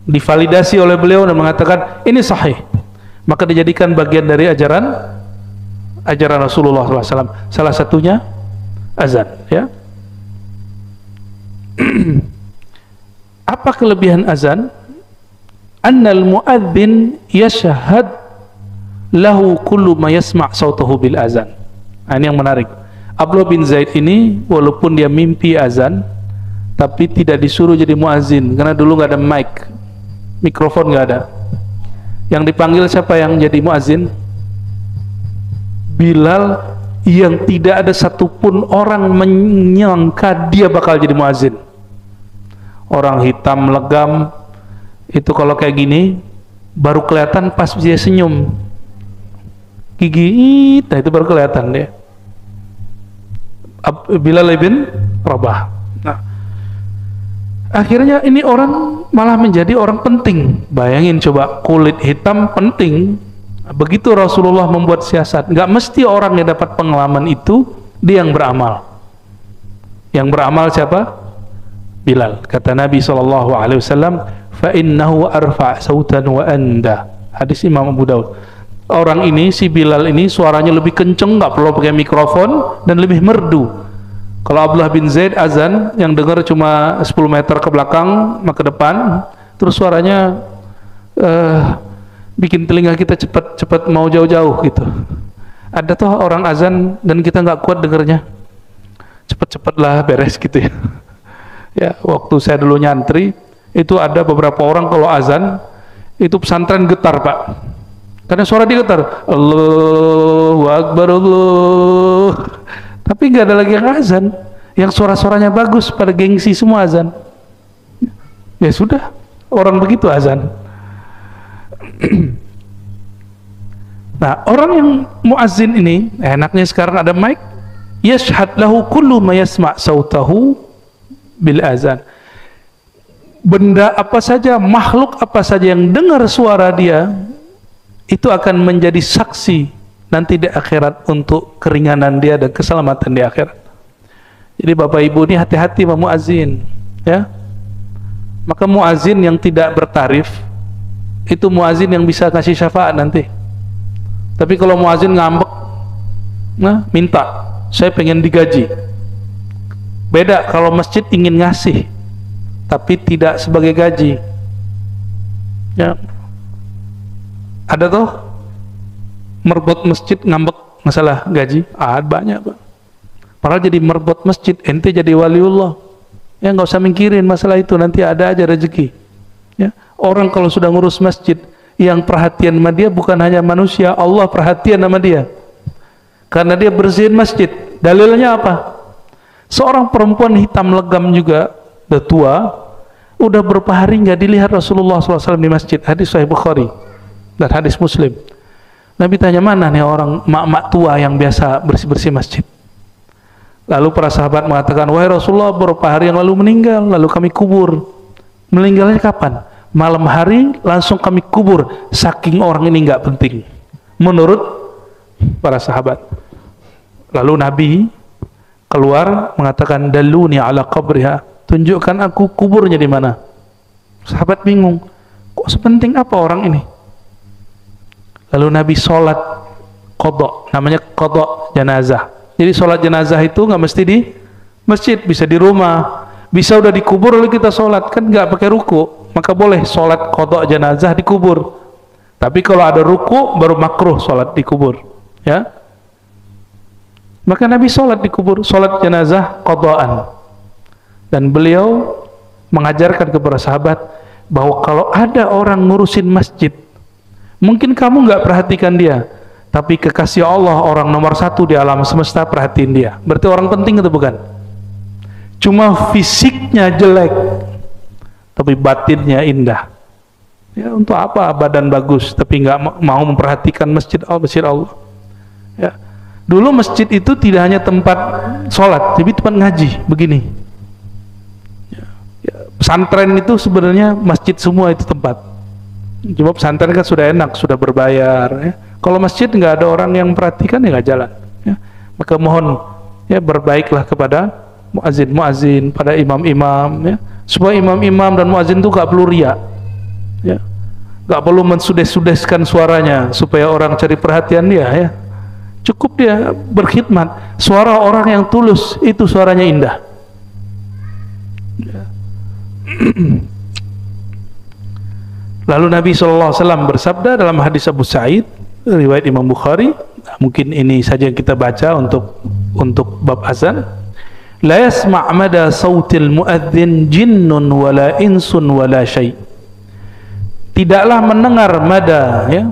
A: divalidasi oleh beliau dan mengatakan ini sahih, maka dijadikan bagian dari ajaran Rasulullah SAW. Salah satunya azan, ya. Apa kelebihan azan? Annal muadzin yashhad lahu kullu ma yasma' sautahu bil azan. Ini yang menarik. Abdullah bin Zaid ini walaupun dia mimpi azan, tapi tidak disuruh jadi muadzin karena dulu nggak ada mikrofon nggak ada. Yang dipanggil siapa yang jadi muadzin? Bilal, yang tidak ada satupun orang menyangka dia bakal jadi muadzin. Orang hitam legam itu kalau kayak gini baru kelihatan pas dia senyum, gigi itu baru kelihatan dia. Bilal bin Rabah. Nah, akhirnya ini orang malah menjadi orang penting. Bayangin coba, kulit hitam penting. Begitu Rasulullah membuat siasat, nggak mesti orang yang dapat pengalaman itu dia yang beramal. Yang beramal siapa? Bilal. Kata Nabi SAW, fa innahu arfa' sautan wa anda. Hadis Imam Abu Daud. Orang ini, si Bilal ini suaranya lebih kenceng, nggak perlu pakai mikrofon dan lebih merdu. Kalau Abdullah bin Zaid azan yang dengar cuma 10 meter ke belakang, ke depan, terus suaranya bikin telinga kita cepat mau jauh-jauh gitu. Ada tuh orang azan dan kita nggak kuat dengernya, cepet-cepetlah beres gitu ya. Ya, waktu saya dulu nyantri itu ada beberapa orang kalau azan itu pesantren getar Pak, karena suara dia getar, Allahu Akbar Allah, tapi nggak ada lagi yang azan, yang suara-suaranya bagus, pada gengsi semua azan. Ya sudah, orang begitu azan. Nah, orang yang muazzin ini enaknya sekarang ada mic, yashhad lahu kullu ma yasma' sautahu bil azan. Benda apa saja, makhluk apa saja yang dengar suara dia itu akan menjadi saksi nanti di akhirat untuk keringanan dia dan keselamatan di akhirat. Jadi Bapak Ibu ini hati-hati sama muazzin, ya. Maka muazzin yang tidak bertarif itu muazzin yang bisa kasih syafaat nanti. Tapi kalau muazzin ngambek, nah minta, saya pengen digaji. Beda kalau masjid ingin ngasih tapi tidak sebagai gaji, ya. Ada tuh merbot masjid ngambek masalah gaji, banyak Pak. Padahal jadi merbot masjid, ente jadi waliullah, ya nggak usah mikirin masalah itu, nanti ada aja rezeki, ya. Orang kalau sudah ngurus masjid, yang perhatian sama dia bukan hanya manusia, Allah perhatian sama dia karena dia bersihin masjid. Dalilnya apa? Seorang perempuan hitam legam juga, udah tua, udah berapa hari nggak dilihat Rasulullah SAW di masjid. Hadis Sahih Bukhari dan hadis Muslim. Nabi tanya, mana nih orang mak-mak tua yang biasa bersih-bersih masjid? Lalu para sahabat mengatakan, wahai Rasulullah, beberapa hari yang lalu meninggal, lalu kami kubur. Meninggalnya kapan? Malam hari langsung kami kubur, saking orang ini nggak penting menurut para sahabat. Lalu Nabi keluar mengatakan, daluni ala qabriha, tunjukkan aku kuburnya di mana. Sahabat bingung, kok sepenting apa orang ini? Lalu Nabi sholat qadha, namanya qadha jenazah. Jadi sholat jenazah itu nggak mesti di masjid, bisa di rumah, bisa udah dikubur lalu kita sholat, kan nggak pakai ruku, maka boleh sholat qada jenazah di kubur. Tapi kalau ada ruku baru makruh sholat di kubur, ya. Maka Nabi sholat di kubur, sholat jenazah qadaan. Dan beliau mengajarkan kepada sahabat bahwa kalau ada orang ngurusin masjid, mungkin kamu nggak perhatikan dia, tapi kekasih Allah, orang nomor satu di alam semesta, perhatiin dia. Berarti orang penting itu bukan? Cuma fisiknya jelek, tapi batinnya indah. Ya, untuk apa badan bagus tapi nggak mau memperhatikan masjid Allah? Ya. Dulu masjid itu tidak hanya tempat sholat, tapi tempat ngaji. Begini, ya, pesantren itu sebenarnya masjid semua itu tempat. Cuma pesantren kan sudah enak, sudah berbayar. Ya. Kalau masjid nggak ada orang yang memperhatikan, ya nggak jalan. Ya. Maka mohon, ya, berbaiklah kepada muazin, pada imam-imam, ya, supaya imam-imam dan muazin itu nggak perlu riya. Ya, nggak perlu mensudes-sudeskan suaranya supaya orang cari perhatian dia, ya. Cukup dia berkhidmat. Suara orang yang tulus itu suaranya indah. Ya. Lalu Nabi SAW bersabda dalam hadis Abu Sa'id riwayat Imam Bukhari, mungkin ini saja yang kita baca untuk bab azan. La yasma' mada sautil muadzin jinnun wala insun wala syai'. Tidaklah mendengar mada, ya,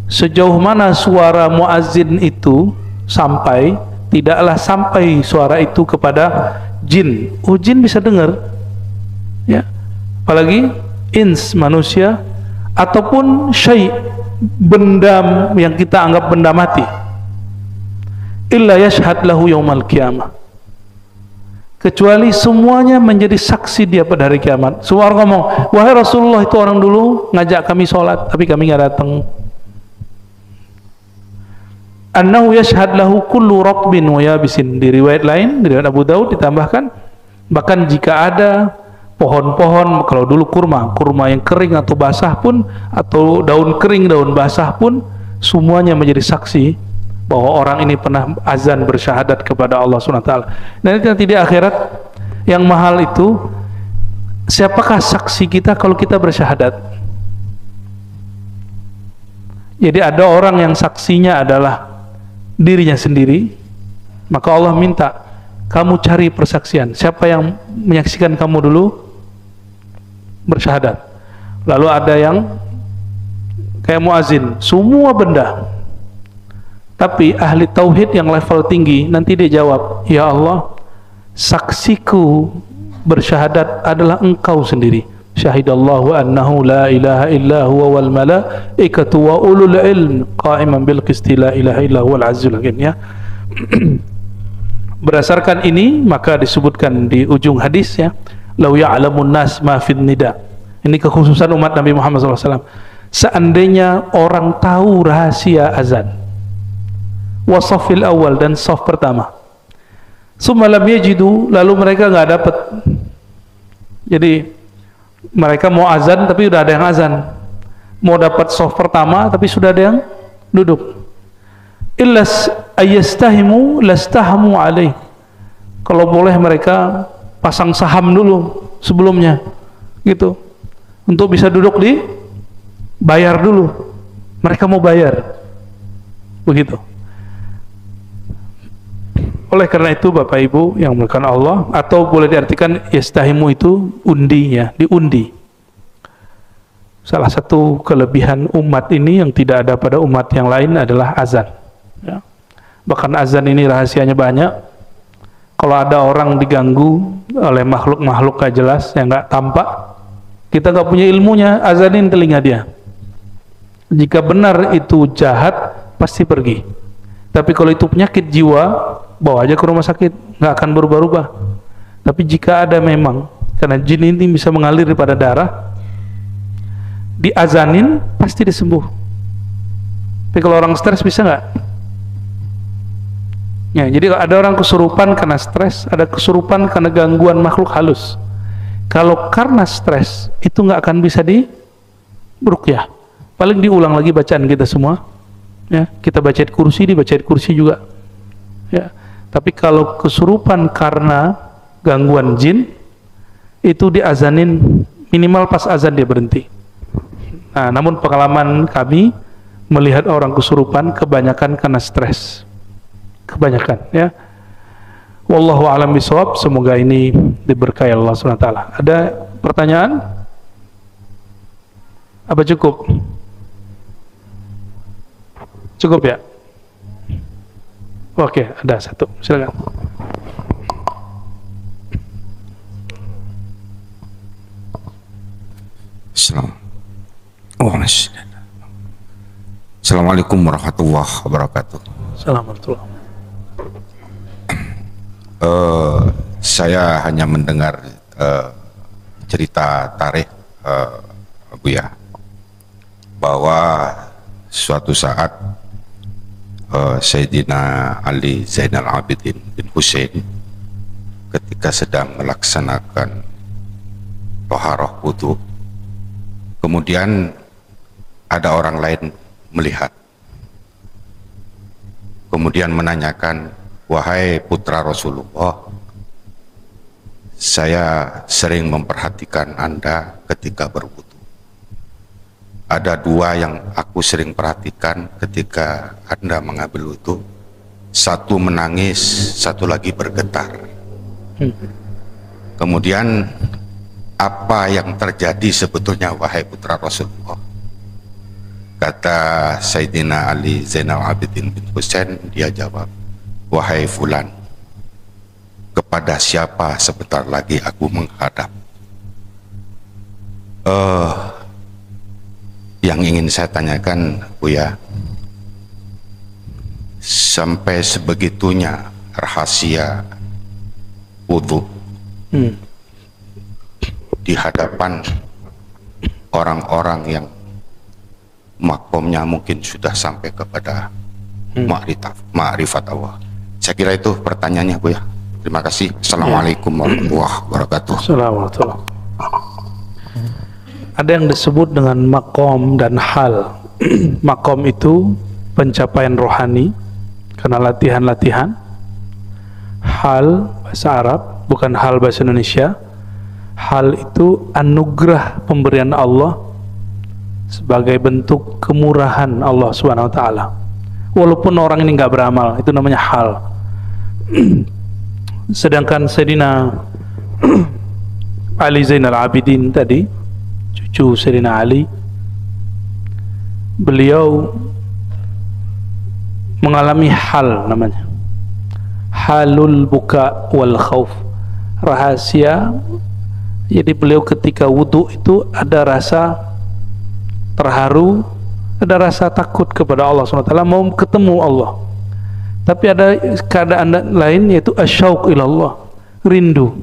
A: sejauh mana suara muazzin itu sampai, tidaklah sampai suara itu kepada jin. Oh, jin bisa dengar, ya, apalagi ins, manusia, ataupun syai', benda yang kita anggap benda mati. Illa yashhad lahu yaumal qiyamah, kecuali semuanya menjadi saksi dia pada hari kiamat. Semua orang ngomong, wahai Rasulullah, itu orang dulu ngajak kami sholat tapi kami nggak datang. Annahu yashhad lahu kullu ratbin wa yabisin. Di riwayat lain, di riwayat Abu Daud ditambahkan, bahkan jika ada pohon-pohon, kalau dulu kurma yang kering atau basah pun, atau daun kering, daun basah pun, semuanya menjadi saksi bahwa orang ini pernah azan bersyahadat kepada Allah SWT. Dan itu nanti di akhirat yang mahal itu, siapakah saksi kita kalau kita bersyahadat? Jadi ada orang yang saksinya adalah dirinya sendiri, maka Allah minta kamu cari persaksian, siapa yang menyaksikan kamu dulu bersyahadat. Lalu ada yang kayak muazin, semua benda. Tapi ahli tauhid yang level tinggi nanti dia jawab, ya Allah, saksiku bersyahadat adalah engkau sendiri. Syahidallahu annahu la ilaha illa huwa wal malaikatu wa ulul ilm qa'iman bil qisti la ilaha illa huwal azizul hakim, ya. Berdasarkan ini maka disebutkan di ujung hadis, ya, lau ya'lamun nas ma fid nida. Ini kekhususan umat Nabi Muhammad SAW. Seandainya orang tahu rahasia azan, wasafil awal, dan saf pertama, summa lam yajidu, lalu mereka nggak dapat. Jadi mereka mau azan tapi udah ada yang azan, mau dapat saf pertama tapi sudah ada yang duduk. Illas ayastahimu lastahamu alaih. Kalau boleh mereka pasang saham dulu sebelumnya, gitu, untuk bisa duduk di bayar dulu. Mereka mau bayar, begitu. Oleh karena itu Bapak Ibu yang dimuliakan Allah, atau boleh diartikan yastahimu itu undinya, diundi. Salah satu kelebihan umat ini yang tidak ada pada umat yang lain adalah azan, ya. Bahkan azan ini rahasianya banyak. Kalau ada orang diganggu oleh makhluk-makhluk gak jelas yang gak tampak, kita gak punya ilmunya, azanin telinga dia. Jika benar itu jahat, pasti pergi. Tapi kalau itu penyakit jiwa, bawa aja ke rumah sakit, nggak akan berubah-ubah. Tapi jika ada memang, karena jin ini bisa mengalir pada darah, diazanin pasti disembuh. Tapi kalau orang stres bisa nggak? Ya, jadi ada orang kesurupan karena stres, ada kesurupan karena gangguan makhluk halus. Kalau karena stres, itu nggak akan bisa diruqyah. Paling diulang lagi bacaan kita semua. Ya, kita bacain kursi, dibacain kursi juga. Ya. Tapi kalau kesurupan karena gangguan jin, itu diazanin minimal pas azan dia berhenti. Nah, namun pengalaman kami melihat orang kesurupan kebanyakan karena stres, kebanyakan ya. Wallahu a'lam bishawab. Semoga ini diberkahi Allah SWT. Ada pertanyaan? Apa cukup? Cukup ya? Oke, ada satu. Silakan.
B: Assalamualaikum warahmatullahi wabarakatuh.
A: Assalamualaikum.
B: Saya hanya mendengar cerita tarikh Buya, bahwa suatu saat Sayyidina Ali Zainal Abidin bin Husain ketika sedang melaksanakan toharoh wudu, kemudian ada orang lain melihat, kemudian menanyakan, wahai putra Rasulullah, saya sering memperhatikan Anda ketika berwudu. Ada dua yang aku sering perhatikan ketika Anda mengambil wudu, satu menangis, satu lagi bergetar. Kemudian apa yang terjadi sebetulnya wahai putra Rasulullah? Kata Sayyidina Ali Zainal Abidin bin Husain, dia jawab, wahai fulan, kepada siapa sebentar lagi aku menghadap? Yang ingin saya tanyakan, Buya, sampai sebegitunya rahasia wudu di hadapan orang-orang yang makomnya mungkin sudah sampai kepada ma'rifat Allah. Saya kira itu pertanyaannya, Bu ya. Terima kasih. Assalamualaikum warahmatullahi wabarakatuh.
A: Assalamualaikum. Ada yang disebut dengan makom dan hal. Makom itu pencapaian rohani karena latihan-latihan. Hal bahasa Arab, bukan hal bahasa Indonesia. Hal itu anugerah pemberian Allah sebagai bentuk kemurahan Allah Subhanahu wa taala. Walaupun orang ini nggak beramal, itu namanya hal. Sedangkan Sayyidina Ali Zainal Abidin tadi, cucu Sayyidina Ali, beliau mengalami hal namanya. Halul buka wal khauf. Rahasia. Jadi beliau ketika wudu itu ada rasa terharu, ada rasa takut kepada Allah SWT, mau ketemu Allah. Tapi ada keadaan lain, yaitu asyauq ilallah, rindu.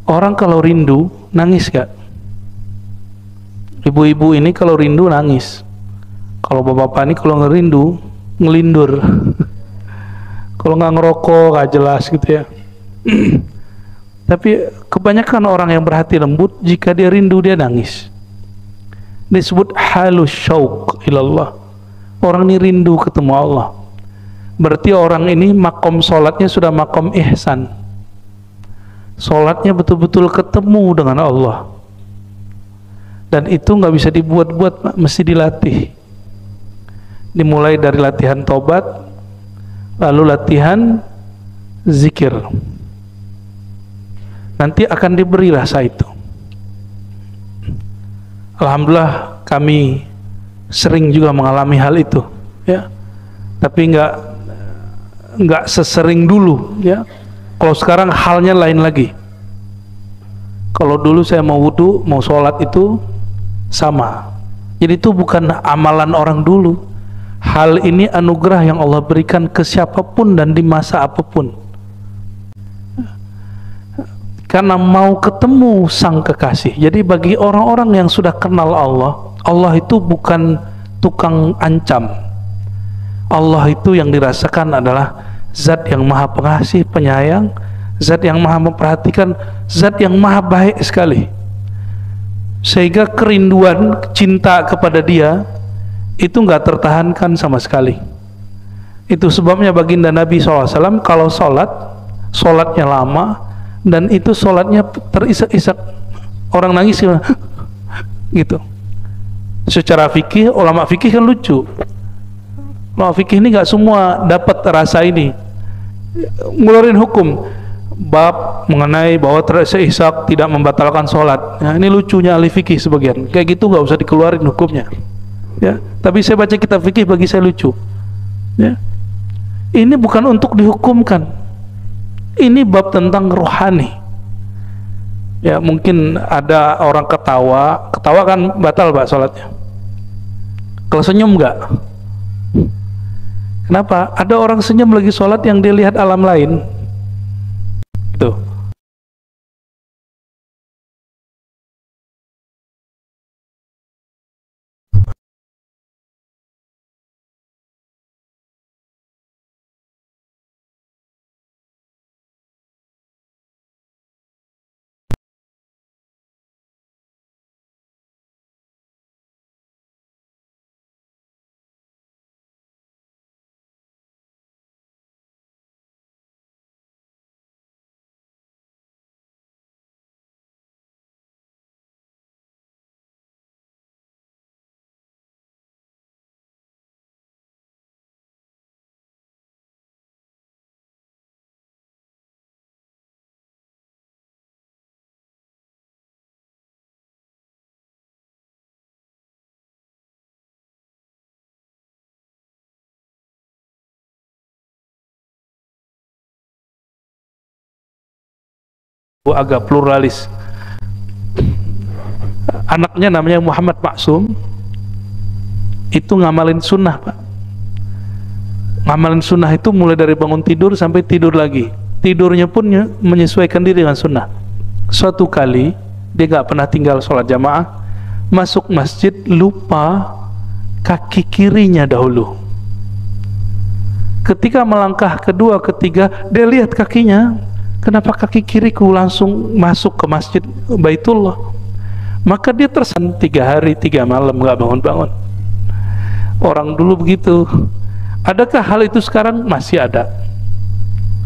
A: Orang kalau rindu nangis gak? Ibu-ibu ini kalau rindu nangis. Kalau bapak-bapak ini kalau ngerindu ngelindur. Kalau nggak ngerokok gak jelas gitu ya. Tapi kebanyakan orang yang berhati lembut, jika dia rindu dia nangis. Disebut halus syauq ilallah. Orang ini rindu ketemu Allah. Berarti orang ini makom sholatnya sudah makom ihsan. Sholatnya betul-betul ketemu dengan Allah. Dan itu nggak bisa dibuat-buat, mesti dilatih. Dimulai dari latihan tobat, lalu latihan zikir. Nanti akan diberi rasa itu. Alhamdulillah kami sering juga mengalami hal itu, ya. Tapi nggak sesering dulu, ya. Kalau sekarang halnya lain lagi. Kalau dulu saya mau wudu, mau sholat itu sama. Jadi itu bukan amalan orang dulu. Hal ini anugerah yang Allah berikan ke siapapun dan di masa apapun. Karena mau ketemu sang kekasih. Jadi bagi orang-orang yang sudah kenal Allah, Allah itu bukan tukang ancam. Allah itu yang dirasakan adalah zat yang maha pengasih, penyayang, zat yang maha memperhatikan, zat yang maha baik sekali. Sehingga kerinduan, cinta kepada dia itu nggak tertahankan sama sekali. Itu sebabnya baginda Nabi SAW kalau sholatnya lama, dan itu sholatnya terisak-isak. Orang nangis gitu. Secara fikih, ulama fikih kan lucu. Ulama fikih ini nggak semua dapat rasa ini. Ngeluarin hukum bab mengenai bahwa seishak tidak membatalkan sholat. Nah, ini lucunya ahli fikih sebagian. Kayak gitu nggak usah dikeluarin hukumnya. Ya, tapi saya baca kitab fikih bagi saya lucu. Ya, ini bukan untuk dihukumkan. Ini bab tentang rohani. Ya, mungkin ada orang ketawa kan batal Pak sholatnya. Kalau senyum enggak? Kenapa? Ada orang senyum lagi sholat yang dia lihat alam lain. Itu. Agak pluralis. Anaknya namanya Muhammad Maksum, itu ngamalin sunnah Pak. Ngamalin sunnah itu mulai dari bangun tidur sampai tidur lagi. Tidurnya pun menyesuaikan diri dengan sunnah. Suatu kali dia nggak pernah tinggal sholat jamaah, masuk masjid lupa kaki kirinya dahulu. Ketika melangkah kedua ketiga, dia lihat kakinya, kenapa kaki kiriku langsung masuk ke masjid Baitullah? Maka dia tersan 3 hari 3 malam nggak bangun-bangun. Orang dulu begitu. Adakah hal itu sekarang? Masih ada.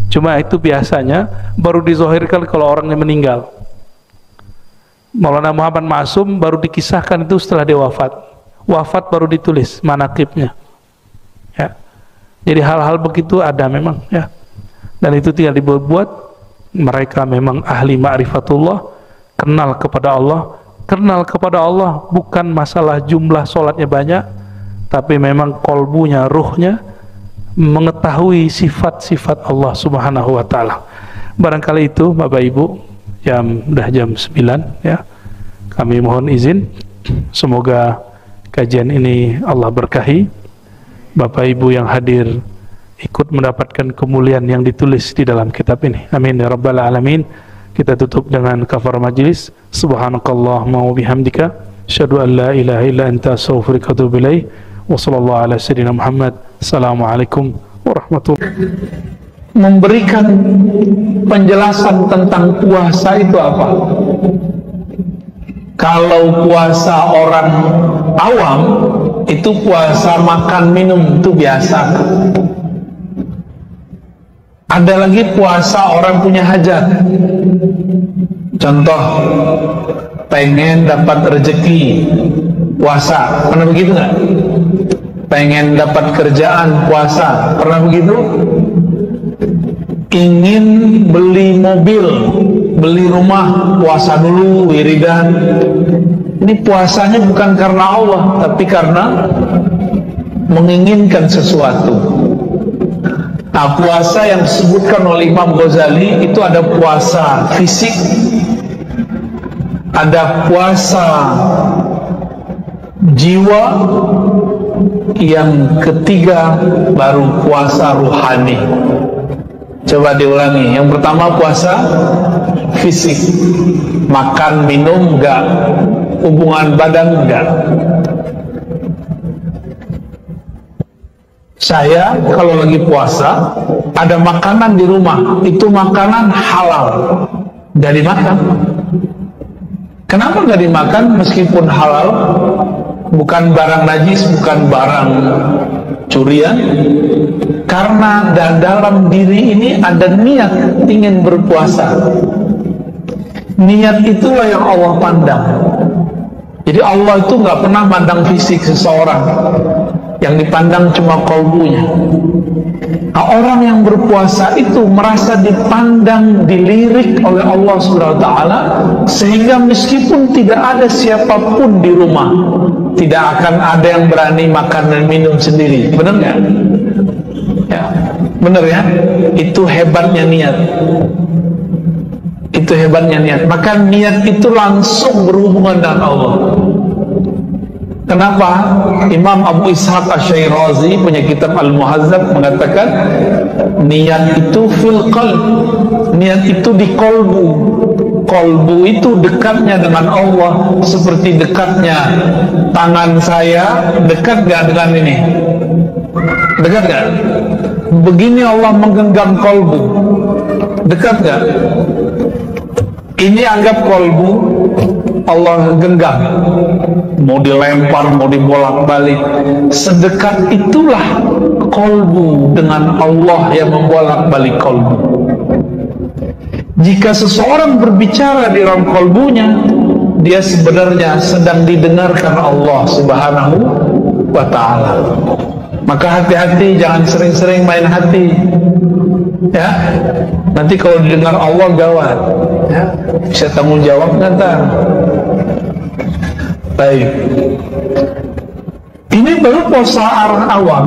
A: Cuma itu biasanya baru dizohirkan kalau orangnya meninggal. Maulana Muhammad Maksum baru dikisahkan itu setelah dia wafat. Wafat baru ditulis manaqibnya. Ya. Jadi hal-hal begitu ada memang ya. Dan itu tinggal dibuat. Mereka memang ahli ma'rifatullah, kenal kepada Allah. Kenal kepada Allah bukan masalah jumlah sholatnya banyak, tapi memang kolbunya, ruhnya mengetahui sifat-sifat Allah subhanahu wa ta'ala. Barangkali itu Bapak Ibu, udah jam 9 ya, kami mohon izin. Semoga kajian ini Allah berkahi. Bapak Ibu yang hadir ikut mendapatkan kemuliaan yang ditulis di dalam kitab ini. Amin ya rabbal alamin. Kita tutup dengan kafar majlis. Subhanakallahumma wa bihamdika asyhadu an la ilaha illa anta astaghfiruka wa atubu ilaik. Wa sallallahu ala sayyidina Muhammad. Assalamualaikum warahmatullahi wabarakatuh. Memberikan penjelasan tentang puasa itu apa? Kalau puasa orang awam itu puasa makan minum itu biasa. Ada lagi puasa orang punya hajat. Contoh, pengen dapat rezeki, puasa. Pernah begitu nggak? Pengen dapat kerjaan, puasa. Pernah begitu? Ingin beli mobil, beli rumah, puasa dulu, wiridan. Ini puasanya bukan karena Allah, tapi karena menginginkan sesuatu. Nah, puasa yang disebutkan oleh Imam Ghazali itu ada puasa fisik, ada puasa jiwa, yang ketiga baru puasa ruhani. Coba diulangi. Yang pertama puasa fisik, makan minum enggak, hubungan badan enggak. Saya kalau lagi puasa ada makanan di rumah, itu makanan halal, nggak dimakan. Kenapa nggak dimakan meskipun halal? Bukan barang najis, bukan barang curian. Karena dalam diri ini ada niat ingin berpuasa. Niat itulah yang Allah pandang. Jadi Allah itu nggak pernah mandang fisik seseorang, yang dipandang cuma kalbunya. Nah, orang yang berpuasa itu merasa dipandang, dilirik oleh Allah Subhanahu wa taala, sehingga meskipun tidak ada siapapun di rumah, tidak akan ada yang berani makan dan minum sendiri. Benar nggak? Ya, benar ya. Itu hebatnya niat. Itu hebatnya niat. Maka niat itu langsung berhubungan dengan Allah. Kenapa? Imam Abu Ishaq Asy-Syirazi punya kitab Al-Muhazzab mengatakan niat itu fil qalb. Niat itu di kolbu. Kolbu itu dekatnya dengan Allah seperti dekatnya tangan saya. Dekat gak dengan ini? Dekat gak? Begini Allah menggenggam kolbu. Dekat gak? Ini anggap kolbu Allah genggam, mau dilempar, mau dibolak-balik. Sedekat itulah kolbu dengan Allah yang membolak-balik kolbu. Jika seseorang berbicara di dalam kolbunya, dia sebenarnya sedang didengarkan Allah Subhanahu wa ta'ala. Maka hati-hati, jangan sering-sering main hati, ya. Nanti kalau didengar Allah gawat, ya. Bisa tanggung jawab ntar. Baik. Ini baru puasa orang awam.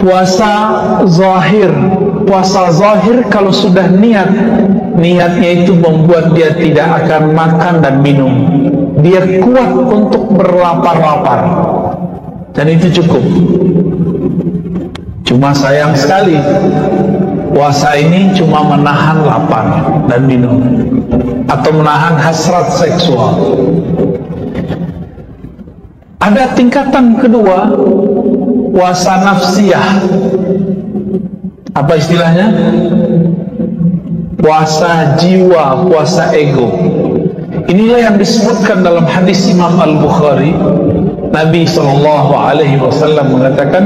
A: Puasa zahir. Puasa zahir kalau sudah niat, niatnya itu membuat dia tidak akan makan dan minum. Dia kuat untuk berlapar-lapar, dan itu cukup. Cuma sayang sekali, puasa ini cuma menahan lapar dan minum, atau menahan hasrat seksual. Ada tingkatan kedua, puasa nafsiyah. Apa istilahnya? Puasa jiwa, puasa ego. Inilah yang disebutkan dalam hadis Imam Al-Bukhari. Nabi SAW mengatakan,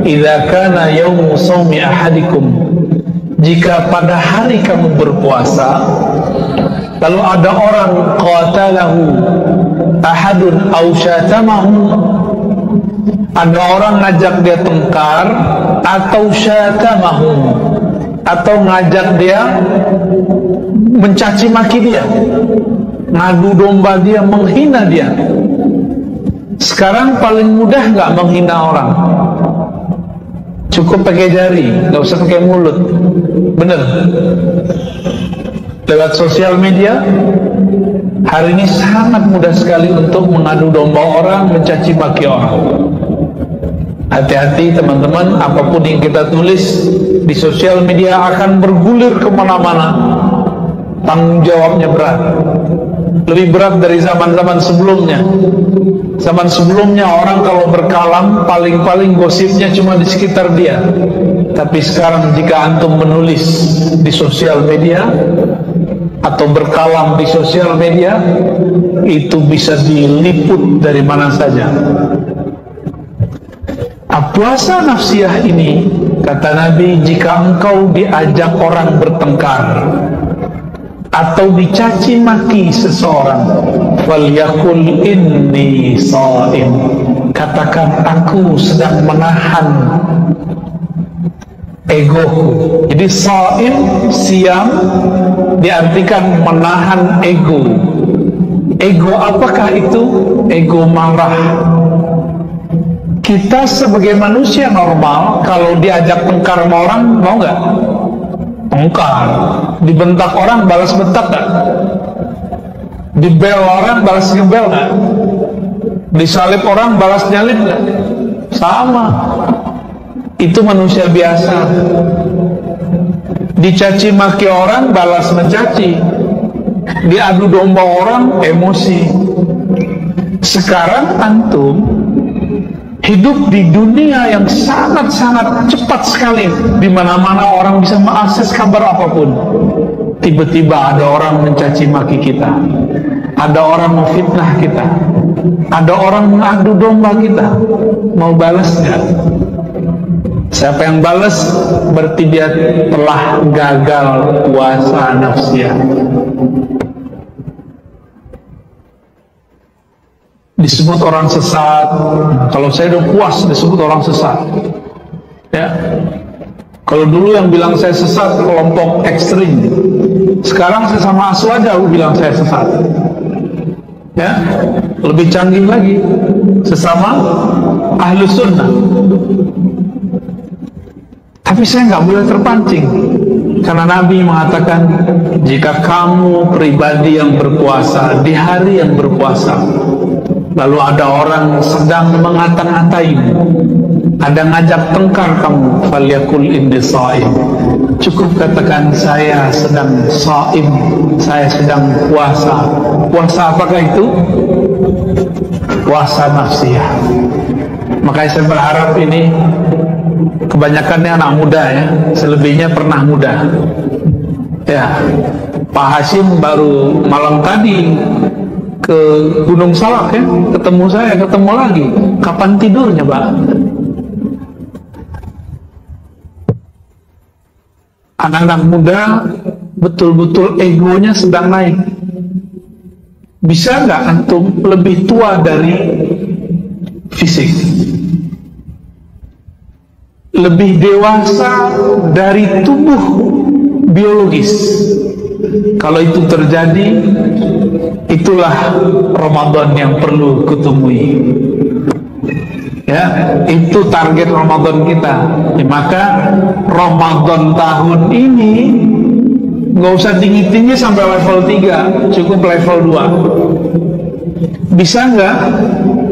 A: "Idza kana yaumu shaumi ahadikum," jika pada hari kamu berpuasa, lalu ada orang qatalahu ahadun aw syatamahu, ada orang ngajak dia tengkar, atau syatamahu, atau ngajak dia mencaci maki dia, ngadu domba dia, menghina dia. Sekarang paling mudah nggak menghina orang? Cukup pakai jari, nggak usah pakai mulut. Bener? Lewat sosial media, hari ini sangat mudah sekali untuk mengadu domba orang, mencaci maki orang. Hati-hati teman-teman, apapun yang kita tulis di sosial media akan bergulir kemana-mana. Tanggung jawabnya berat. Lebih berat dari zaman-zaman sebelumnya. Zaman sebelumnya orang kalau berkalam paling-paling gosipnya cuma di sekitar dia. Tapi sekarang jika antum menulis di sosial media atau berkalam di sosial media, itu bisa diliput dari mana saja. Puasa nafsiyah ini, kata Nabi, jika engkau diajak orang bertengkar atau dicaci maki seseorang, falyakul inni shaim, katakan aku sedang menahan egoku. Jadi shaim, siam, diartikan menahan ego. Ego apakah itu? Ego marah. Kita sebagai manusia normal, kalau diajak tengkar sama orang, mau nggak? Tengkar. Dibentak orang, balas bentak nggak? Dibel orang, balas ngebel nggak? Disalib orang, balas nyalip nggak? Sama. Itu manusia biasa. Dicaci maki orang, balas mencaci. Diadu domba orang, emosi. Sekarang antum hidup di dunia yang sangat-sangat cepat sekali, di mana-mana orang bisa mengakses kabar apapun. Tiba-tiba ada orang mencaci maki kita, ada orang memfitnah kita, ada orang mengadu domba kita. Mau balas nggak? Siapa yang balas berarti dia telah gagal puasa nafsiyah. disebut orang sesat. Kalau saya udah puas disebut orang sesat, ya. Kalau dulu yang bilang saya sesat kelompok ekstrim, sekarang saya sama Asu aja bilang saya sesat, ya. Lebih canggih lagi, sesama Ahlus Sunnah. Tapi saya nggak boleh terpancing, karena Nabi mengatakan, jika kamu pribadi yang berpuasa di hari yang berpuasa, lalu ada orang sedang mengata-ngatain, ada ngajak tengkar kamu, falyakul inni shaim, cukup katakan saya sedang shaim, saya sedang puasa. Puasa apakah itu? Puasa nafsiyah. Makanya saya berharap ini kebanyakannya anak muda, ya, selebihnya pernah muda, ya. Pak Hashim baru malam tadi ke Gunung Salak, ya, ketemu saya, ketemu lagi. Kapan tidurnya, Pak? Anak-anak muda betul-betul egonya sedang naik. Bisa nggak antum lebih tua dari fisik, lebih dewasa dari tubuh biologis? Kalau itu terjadi, itulah Ramadan yang perlu kutemui, ya. Itu target Ramadan kita. Ya, maka Ramadan tahun ini nggak usah tinggi-tinggi sampai level 3, cukup level 2. Bisa nggak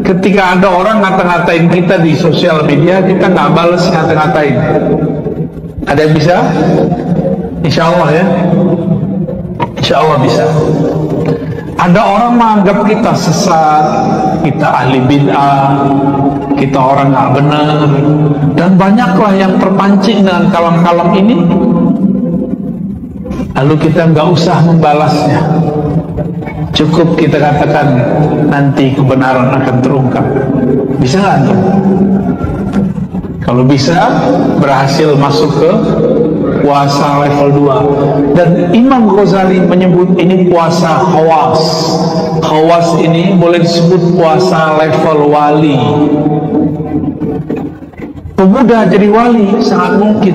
A: ketika ada orang ngata-ngatain kita di sosial media, kita nggak balas ngata-ngatain? Ada yang bisa? Insya Allah, ya. Insya Allah bisa. Ada orang menganggap kita sesat, kita ahli bid'ah, kita orang nggak benar, dan banyaklah yang terpancing dengan kalam-kalam ini. Lalu kita nggak usah membalasnya, cukup kita katakan nanti kebenaran akan terungkap. Bisa nggak? Kalau bisa, berhasil masuk ke puasa level 2. Dan Imam Ghazali menyebut ini puasa khawas. Khawas ini boleh disebut puasa level wali. Pemuda jadi wali sangat mungkin,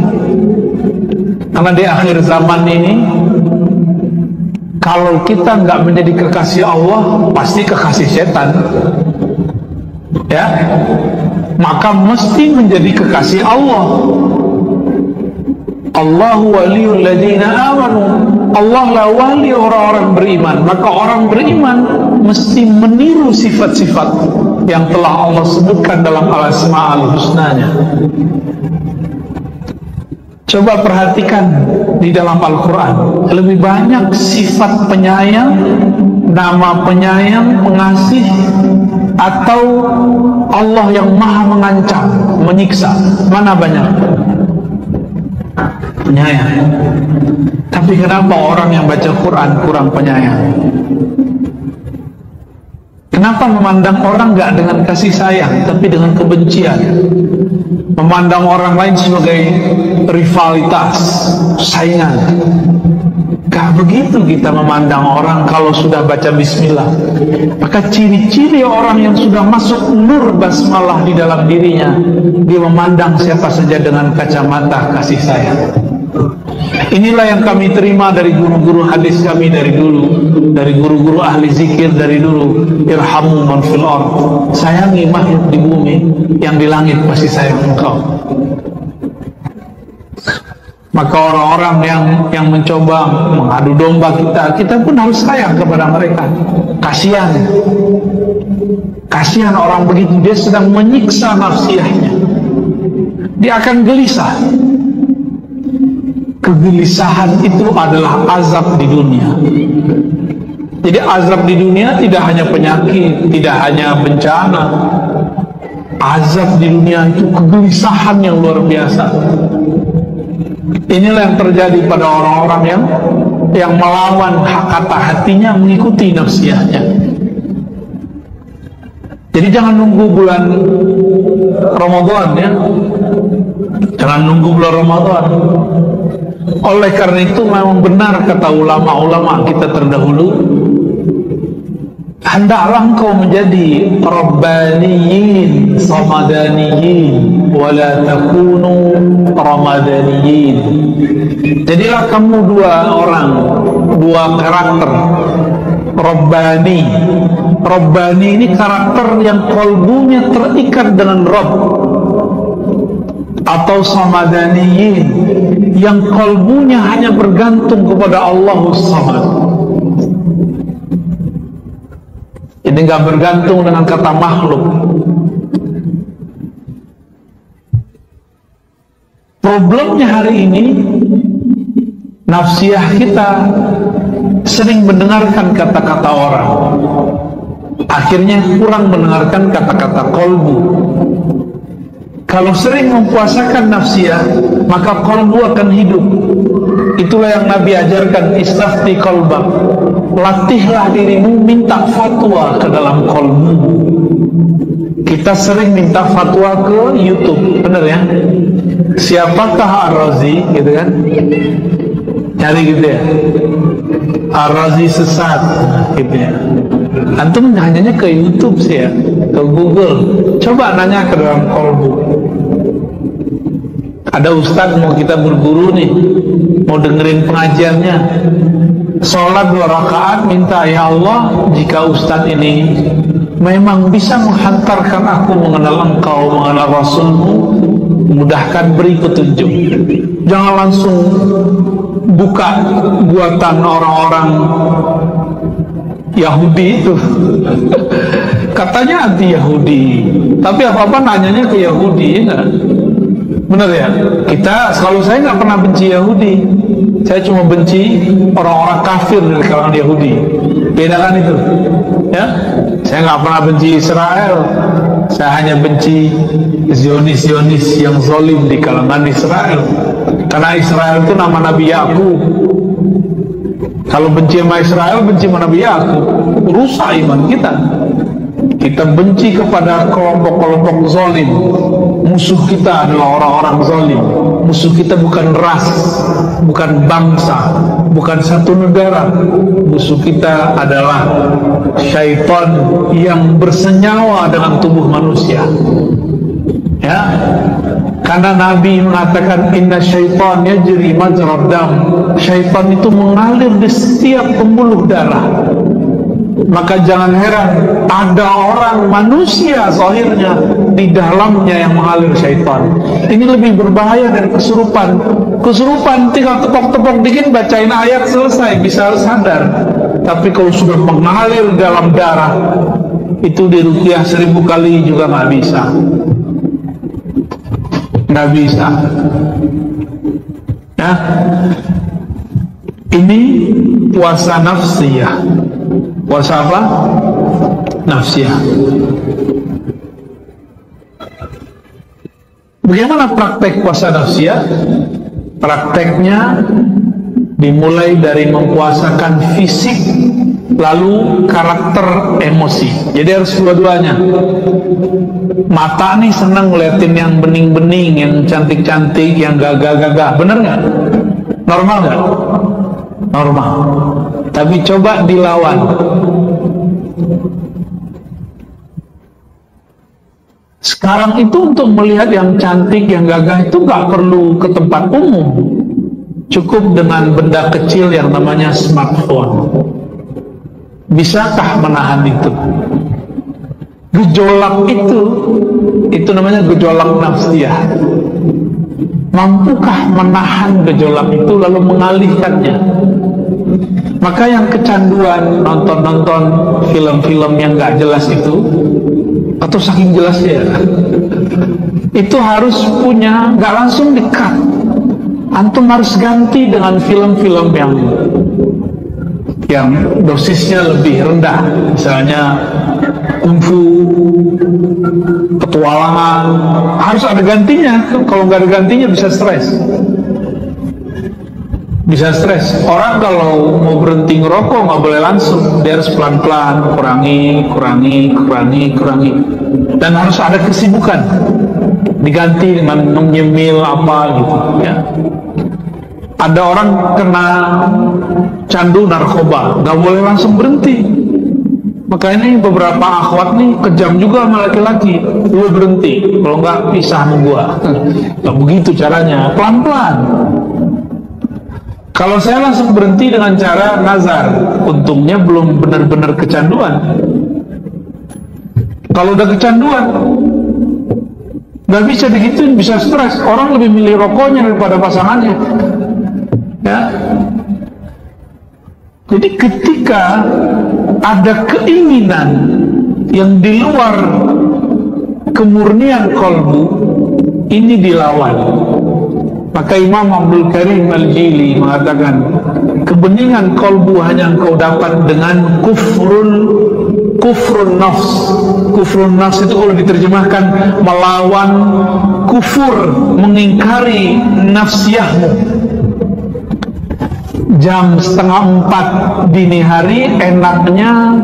A: karena di akhir zaman ini, kalau kita nggak menjadi kekasih Allah, pasti kekasih setan, ya. Maka mesti menjadi kekasih Allah. Allahu waliyul ladzina amanu. Allah lah wali orang-orang beriman. Maka orang beriman mesti meniru sifat-sifat yang telah Allah sebutkan dalam al-asma'ul husnanya. Coba perhatikan di dalam Al-Quran, lebih banyak sifat penyayang, nama penyayang, pengasih, atau Allah yang maha mengancam, menyiksa? Mana banyak? Penyayang. Tapi kenapa orang yang baca Quran kurang penyayang? Kenapa memandang orang gak dengan kasih sayang, tapi dengan kebencian? Memandang orang lain sebagai rivalitas, saingan. Gak begitu kita memandang orang kalau sudah baca bismillah. Maka ciri-ciri orang yang sudah masuk nur basmalah di dalam dirinya, dia memandang siapa saja dengan kacamata kasih sayang. Inilah yang kami terima dari guru-guru hadis kami dari dulu, dari guru-guru ahli zikir dari dulu. Irhamu man fil ard, sayangi makhluk di bumi, yang di langit pasti sayang engkau. Maka orang-orang yang mencoba mengadu domba kita pun harus sayang kepada mereka. Kasihan, kasihan orang begitu, dia sedang menyiksa nafsiyahnya. Dia akan gelisah. Kegelisahan itu adalah azab di dunia. Jadi azab di dunia tidak hanya penyakit, tidak hanya bencana. Azab di dunia itu kegelisahan yang luar biasa. Inilah yang terjadi pada orang-orang yang melawan kata hatinya, mengikuti nafsiyahnya. Jadi jangan nunggu bulan Ramadan, ya. Jangan nunggu bulan Ramadan. Oleh karena itu memang benar kata ulama-ulama kita terdahulu,
C: hendaklah engkau menjadi rabbaniyin samadaniyin wala takunu ramadaniyin. Jadilah kamu dua karakter. Rabbani ini karakter yang kalbunya terikat dengan Rabb, atau samadaniyin yang kalbunya hanya bergantung kepada Allahus Samad. Jadi nggak bergantung dengan kata makhluk. Problemnya hari ini, nafsiyah kita sering mendengarkan kata-kata orang, akhirnya kurang mendengarkan kata-kata kolbu. Kalau sering mempuasakan nafsiyah, maka kolbu akan hidup. Itulah yang Nabi ajarkan, istafti kolbak, latihlah dirimu minta fatwa ke dalam kolbu. Kita sering minta fatwa ke YouTube, bener ya? Siapakah Ar-Razi, gitu kan? Cari gitu ya, Ar-Razi sesat, gitu ya. Antum nanyanya ke YouTube sih ya, ke Google. Coba nanya ke dalam kolbu. Ada ustadz mau kita berguru nih, mau dengerin pengajiannya, sholat 2 rakaat, minta, ya Allah, jika ustadz ini memang bisa menghantarkan aku mengenal engkau, mengenal Rasulmu, mudahkan, beri petunjuk. Jangan langsung buka buatan orang-orang Yahudi itu. Katanya anti Yahudi, tapi apa-apa nanyanya ke Yahudi, enggak? Bener ya? Saya nggak pernah benci Yahudi. Saya cuma benci orang-orang kafir dari kalangan Yahudi. Beda kan itu? Ya? Saya nggak pernah benci Israel. Saya hanya benci Zionis-Zionis yang zalim di kalangan Israel. Karena Israel itu nama Nabi Yakub. Kalau benci sama Israel, benci sama Nabi Yakub, rusak iman kita. Kita benci kepada kelompok-kelompok zalim. Musuh kita adalah orang-orang zalim. Musuh kita bukan ras, bukan bangsa, bukan satu negara. Musuh kita adalah syaitan yang bersenyawa dengan tubuh manusia. Ya, karena Nabi mengatakan inna syaitan yajri majrad dam. Syaitan itu mengalir di setiap pembuluh darah. Maka jangan heran ada orang manusia zahirnya, di dalamnya yang mengalir syaitan. Ini lebih berbahaya dari kesurupan. Kesurupan tinggal tepok-tepok dikit, bacain ayat, selesai, bisa sadar. Tapi kalau sudah mengalir dalam darah, itu diruqyah 1000 kali juga nggak bisa. Nggak bisa. Ya, ini puasa nafsiyah. Puasa apa? Nafsiyah. Bagaimana praktek puasa nafsiyah? Prakteknya dimulai dari mempuasakan fisik, lalu karakter, emosi. Jadi harus dua-duanya. Mata nih senang ngeliatin yang bening-bening, yang cantik-cantik, yang gagah-gagah. Bener nggak? Normal nggak? Normal. Tapi coba dilawan. Sekarang itu untuk melihat yang cantik, yang gagah itu nggak perlu ke tempat umum. Cukup dengan benda kecil yang namanya smartphone. Bisakah menahan itu? Gejolak itu namanya gejolak nafsiyah. Mampukah menahan gejolak itu lalu mengalihkannya? Maka yang kecanduan nonton-nonton film-film yang gak jelas itu, atau saking jelasnya, itu harus punya, gak langsung di-cut. Antum harus ganti dengan film-film yang dosisnya lebih rendah, misalnya kungfu, petualangan. Harus ada gantinya. Kalau nggak ada gantinya bisa stres. Bisa stres. Orang kalau mau berhenti ngerokok nggak boleh langsung, dia harus pelan-pelan, kurangi, dan harus ada kesibukan. Diganti dengan menyemil apa gitu ya. Ada orang kena candu narkoba, nggak boleh langsung berhenti. Maka ini beberapa akhwat nih kejam juga sama laki-laki. Lu berhenti, kalau nggak pisah sama gua. Nggak begitu caranya, pelan-pelan. Kalau saya langsung berhenti dengan cara nazar, untungnya belum benar-benar kecanduan. Kalau udah kecanduan, nggak bisa digituin, bisa stres. Orang lebih milih rokoknya daripada pasangannya. Ya. Jadi ketika ada keinginan yang di luar kemurnian kolbu, ini dilawan. Maka Imam Abdul Karim Al-Jili mengatakan, kebeningan kolbu hanya engkau dapat dengan kufrun nafs. Kufrun nafs itu kalau diterjemahkan melawan kufur, mengingkari nafsiyahmu. Jam 3:30 dini hari enaknya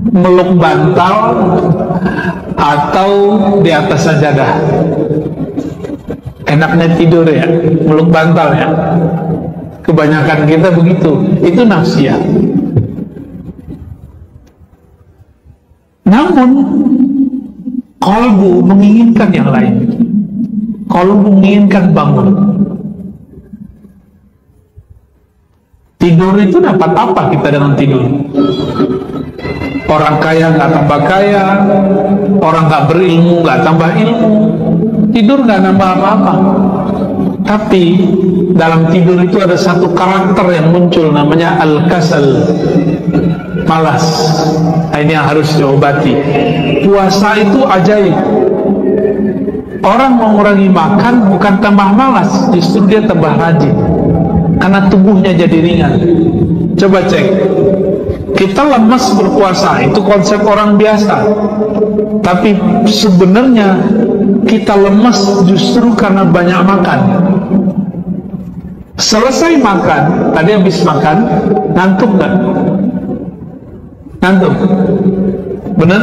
C: meluk bantal atau di atas sajadah. Enaknya tidur ya, meluk bantal ya. Kebanyakan kita begitu, itu nafsiyah. Namun kalbu menginginkan yang lain. Kalbu menginginkan bangun. Tidur itu dapat apa kita dengan tidur? Orang kaya nggak tambah kaya, orang nggak berilmu nggak tambah ilmu. Tidur nggak nambah apa-apa. Tapi dalam tidur itu ada satu karakter yang muncul, namanya al-kasal, malas. Nah, ini yang harus diobati. Puasa itu ajaib. Orang mengurangi makan bukan tambah malas, justru dia tambah rajin. Karena tubuhnya jadi ringan. Coba cek, kita lemas berpuasa, itu konsep orang biasa. Tapi sebenarnya kita lemas justru karena banyak makan. Selesai makan, tadi habis makan, ngantuk nggak? Ngantuk? Benar?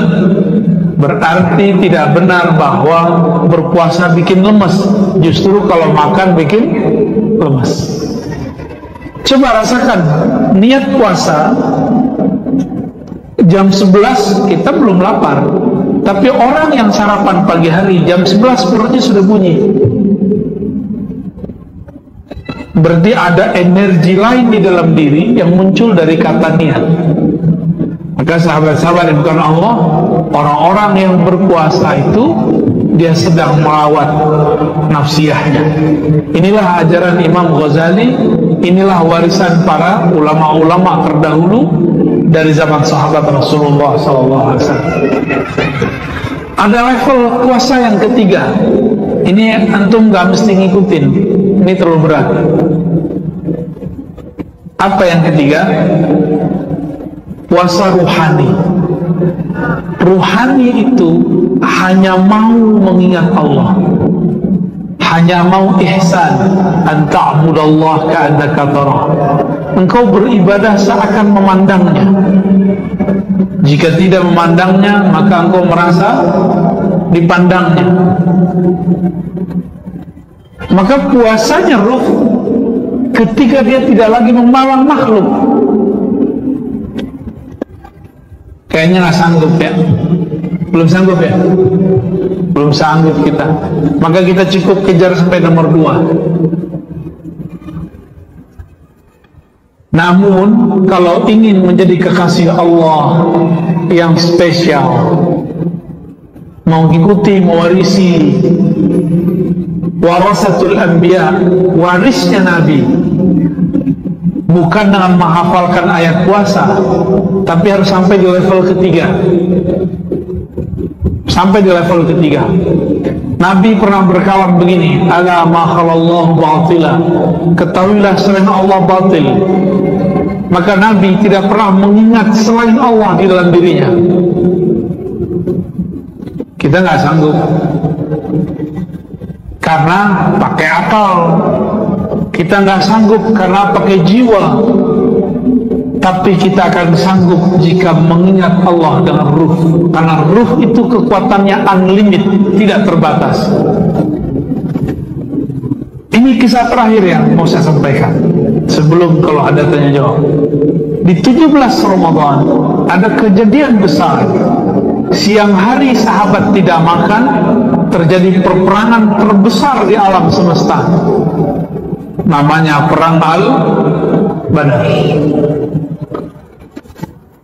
C: Berarti tidak benar bahwa berpuasa bikin lemas. Justru kalau makan bikin lemas. Coba rasakan, niat puasa jam 11 kita belum lapar, tapi orang yang sarapan pagi hari jam 11 perutnya sudah bunyi. Berarti ada energi lain di dalam diri yang muncul dari kata niat. Maka sahabat-sahabat yang bukan Allah, orang-orang yang berpuasa itu dia sedang melawat nafsiyahnya. Inilah ajaran Imam Ghazali, inilah warisan para ulama-ulama terdahulu dari zaman sahabat Rasulullah SAW. Ada level puasa yang ketiga. Ini antum gak mesti ngikutin, ini terlalu berat. Apa yang ketiga? Puasa ruhani. Ruhani itu hanya mau mengingat Allah, hanya mau ihsan, an ta'budallah ka'annaka tarah. Engkau beribadah seakan memandangnya. Jika tidak memandangnya, maka engkau merasa dipandangnya. Maka puasanya ruh ketika dia tidak lagi memandang makhluk. Kayaknya nggak sanggup ya, belum sanggup ya, belum sanggup kita. Maka kita cukup kejar sampai nomor 2. Namun kalau ingin menjadi kekasih Allah yang spesial, mau ikuti, mewarisi warasatul anbiya, warisnya Nabi, bukan dengan menghafalkan ayat puasa, tapi harus sampai di level ketiga. Sampai di level ketiga. Nabi pernah berkalam begini, ala ma khalallahu batila, ketahuilah selain Allah batil. Maka Nabi tidak pernah mengingat selain Allah di dalam dirinya. Kita nggak sanggup karena pakai akal, kita nggak sanggup karena pakai jiwa, tapi kita akan sanggup jika mengingat Allah dengan ruh, karena ruh itu kekuatannya unlimited, tidak terbatas. Ini kisah terakhir yang mau saya sampaikan sebelum kalau ada tanya jawab. Di 17 Ramadan ada kejadian besar. Siang hari sahabat tidak makan, terjadi peperangan terbesar di alam semesta. Namanya Perang Al-Badar.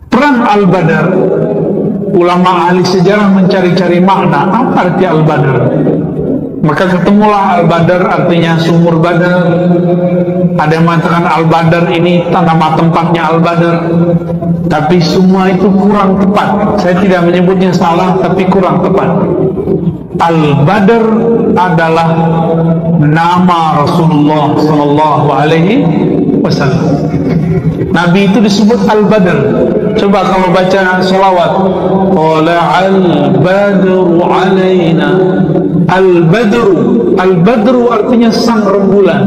C: Perang Al-Badar, ulama ahli sejarah mencari-cari makna apa arti Al-Badar. Maka ketemulah Al-Badar artinya sumur Badar. Ada yang mengatakan Al-Badar ini nama tempatnya Al-Badar. Tapi semua itu kurang tepat. Saya tidak menyebutnya salah, tapi kurang tepat. Al-Badar adalah nama Rasulullah Sallallahu Alaihi Wasallam. Nabi itu disebut Al-Badar. Coba kalau baca sholawat, qala al-badru alaina. Al-badru artinya sang rembulan.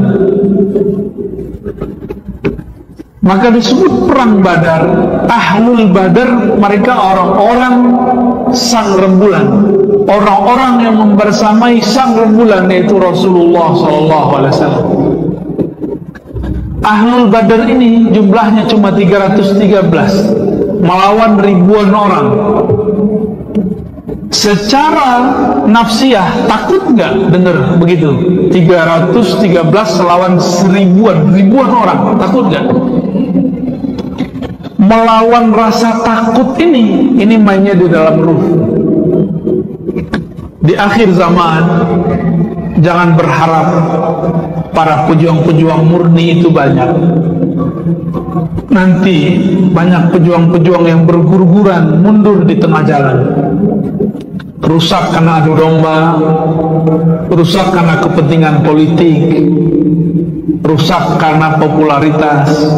C: Maka disebut perang Badar. Ahlul Badar, mereka orang-orang sang rembulan, orang-orang yang membersamai sang rembulan, yaitu Rasulullah SAW. Ahlul Badar ini jumlahnya cuma 313 melawan ribuan orang. Secara nafsiyah takut nggak dengar begitu? 313 lawan ribuan orang, takut nggak? Melawan rasa takut ini mainnya di dalam ruh. Di akhir zaman jangan berharap para pejuang-pejuang murni itu banyak. Nanti banyak pejuang-pejuang yang bergugur-guran, mundur di tengah jalan. Rusak karena adu domba, rusak karena kepentingan politik, rusak karena popularitas,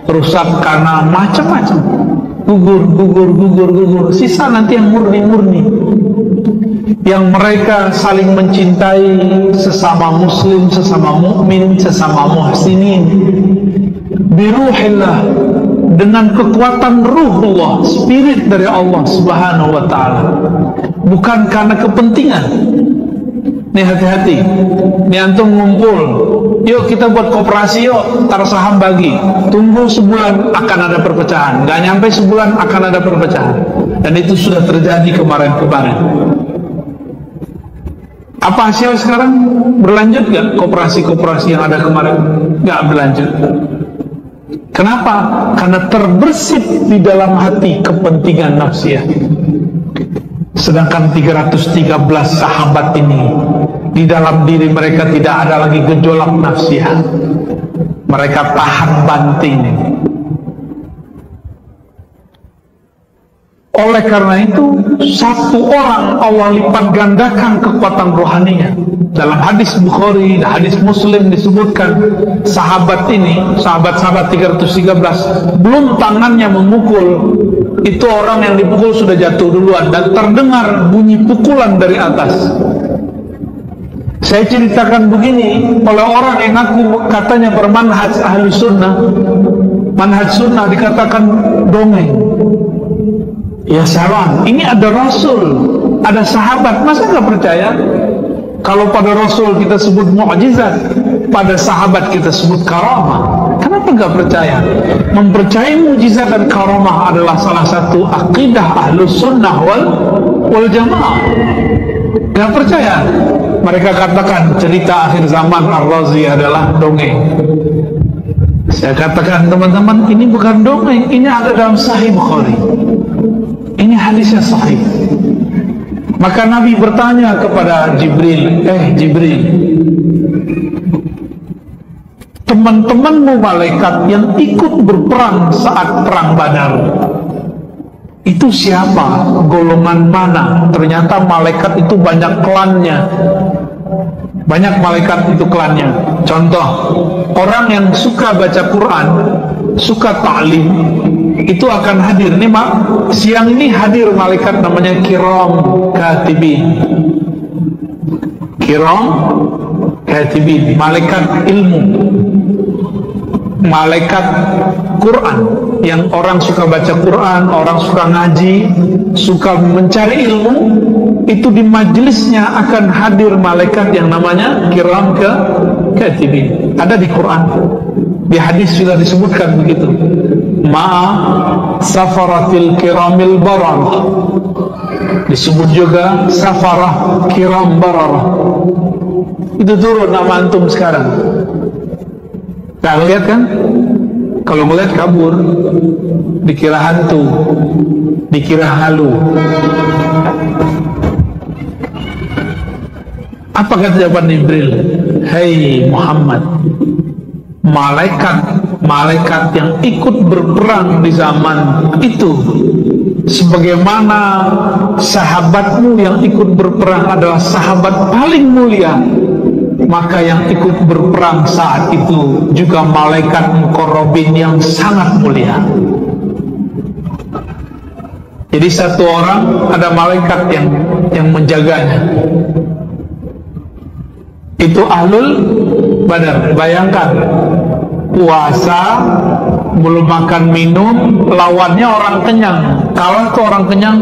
C: rusak karena macam-macam. Gugur. Sisa nanti yang murni-murni, yang mereka saling mencintai sesama muslim, sesama mukmin, sesama muhsinin biruhillah, dengan kekuatan ruhullah, spirit dari Allah Subhanahu wa ta'ala, bukan karena kepentingan. Nih hati-hati, nih antum ngumpul, yuk kita buat koperasi, yuk taruh saham bagi, tunggu sebulan akan ada perpecahan, gak nyampe sebulan akan ada perpecahan. Dan itu sudah terjadi kemarin-kemarin. Apa hasil sekarang? Berlanjut gak koperasi-koperasi yang ada kemarin? Gak berlanjut. Kenapa? Karena terbersit di dalam hati kepentingan nafsiyah. Sedangkan 313 sahabat ini, di dalam diri mereka tidak ada lagi gejolak nafsiyah. Mereka tahan banting. Oleh karena itu, satu orang Allah lipat gandakan kekuatan rohaninya. Dalam hadis Bukhari, hadis Muslim disebutkan, sahabat ini, sahabat-sahabat 313, belum tangannya memukul, itu orang yang dipukul sudah jatuh duluan, dan terdengar bunyi pukulan dari atas. Saya ceritakan begini, oleh orang yang aku katanya bermanhaj ahli sunnah, manhaj sunnah dikatakan dongeng. Ya salam, ini ada Rasul, ada sahabat, masa nggak percaya? Kalau pada Rasul kita sebut mukjizat, pada sahabat kita sebut karamah, kenapa nggak percaya? Mempercayai mukjizat dan karamah adalah salah satu akidah ahlus sunnah wal jamaah. Nggak percaya? Mereka katakan cerita akhir zaman Ar-Razi adalah dongeng. Saya katakan teman-teman, ini bukan dongeng, ini ada dalam Sahih Bukhari. Ini hadisnya sahih. Maka Nabi bertanya kepada Jibril, Jibril, teman-temanmu malaikat yang ikut berperang saat perang Badar, itu siapa? Golongan mana? Ternyata malaikat itu banyak klannya. Banyak malaikat itu klannya. Contoh, orang yang suka baca Quran, suka ta'lim, itu akan hadir. Nih mak, siang ini hadir malaikat namanya kiram katibin. Kiram katibin, malaikat ilmu, malaikat Quran. Yang orang suka baca Quran, orang suka ngaji, suka mencari ilmu, itu di majelisnya akan hadir malaikat yang namanya kiram katibin. Ada di Quran, di hadis sudah disebutkan begitu. ma'a safaratil kiramil bararah, disebut juga safarah kiram bararah. Itu turun nama antum sekarang. Nggak lihat kan? Kalau melihat kabur, dikira hantu, dikira halu. Apa kata jawaban Jibril? Hei Muhammad, malaikat yang ikut berperang di zaman itu, sebagaimana sahabatmu yang ikut berperang adalah sahabat paling mulia, maka yang ikut berperang saat itu juga malaikat muqarrabin yang sangat mulia. Jadi satu orang ada malaikat yang menjaganya. Itu ahlul Badar. Bayangkan, puasa, belum makan minum, lawannya orang kenyang. Kalah tuh orang kenyang.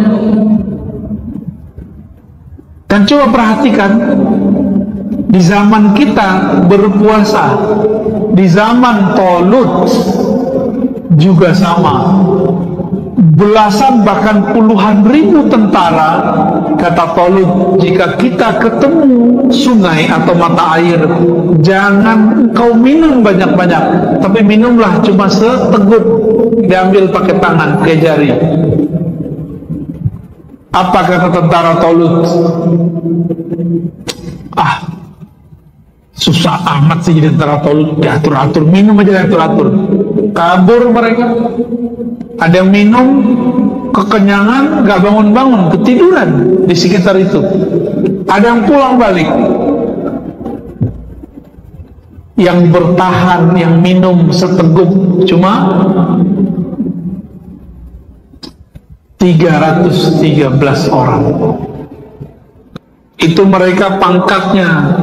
C: Dan coba perhatikan, di zaman kita berpuasa, di zaman Talut juga sama. Belasan bahkan puluhan ribu tentara, kata Talut, jika kita ketemu sungai atau mata air, jangan kau minum banyak-banyak, tapi minumlah cuma seteguk, diambil pakai tangan, pakai jari. Apa kata tentara Talut? Susah amat sih jadi tentara Talut, diatur-atur, minum aja diatur-atur. Kabur mereka. Ada yang minum, kekenyangan, gak bangun-bangun, ketiduran di sekitar itu. Ada yang pulang balik. Yang bertahan, yang minum seteguk cuma 313 orang. Itu mereka pangkatnya.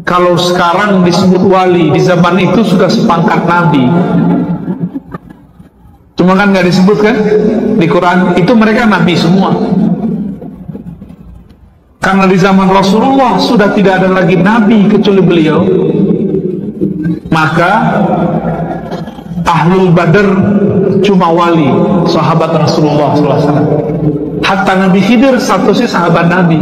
C: Kalau sekarang disebut wali, di zaman itu sudah sepangkat nabi. Cuma kan nggak disebutkan di Quran. Itu mereka nabi semua. Karena di zaman Rasulullah sudah tidak ada lagi nabi kecuali beliau, maka ahlul Badar cuma wali, sahabat Rasulullah SAW. Hatta Nabi Khidir statusnya sahabat Nabi,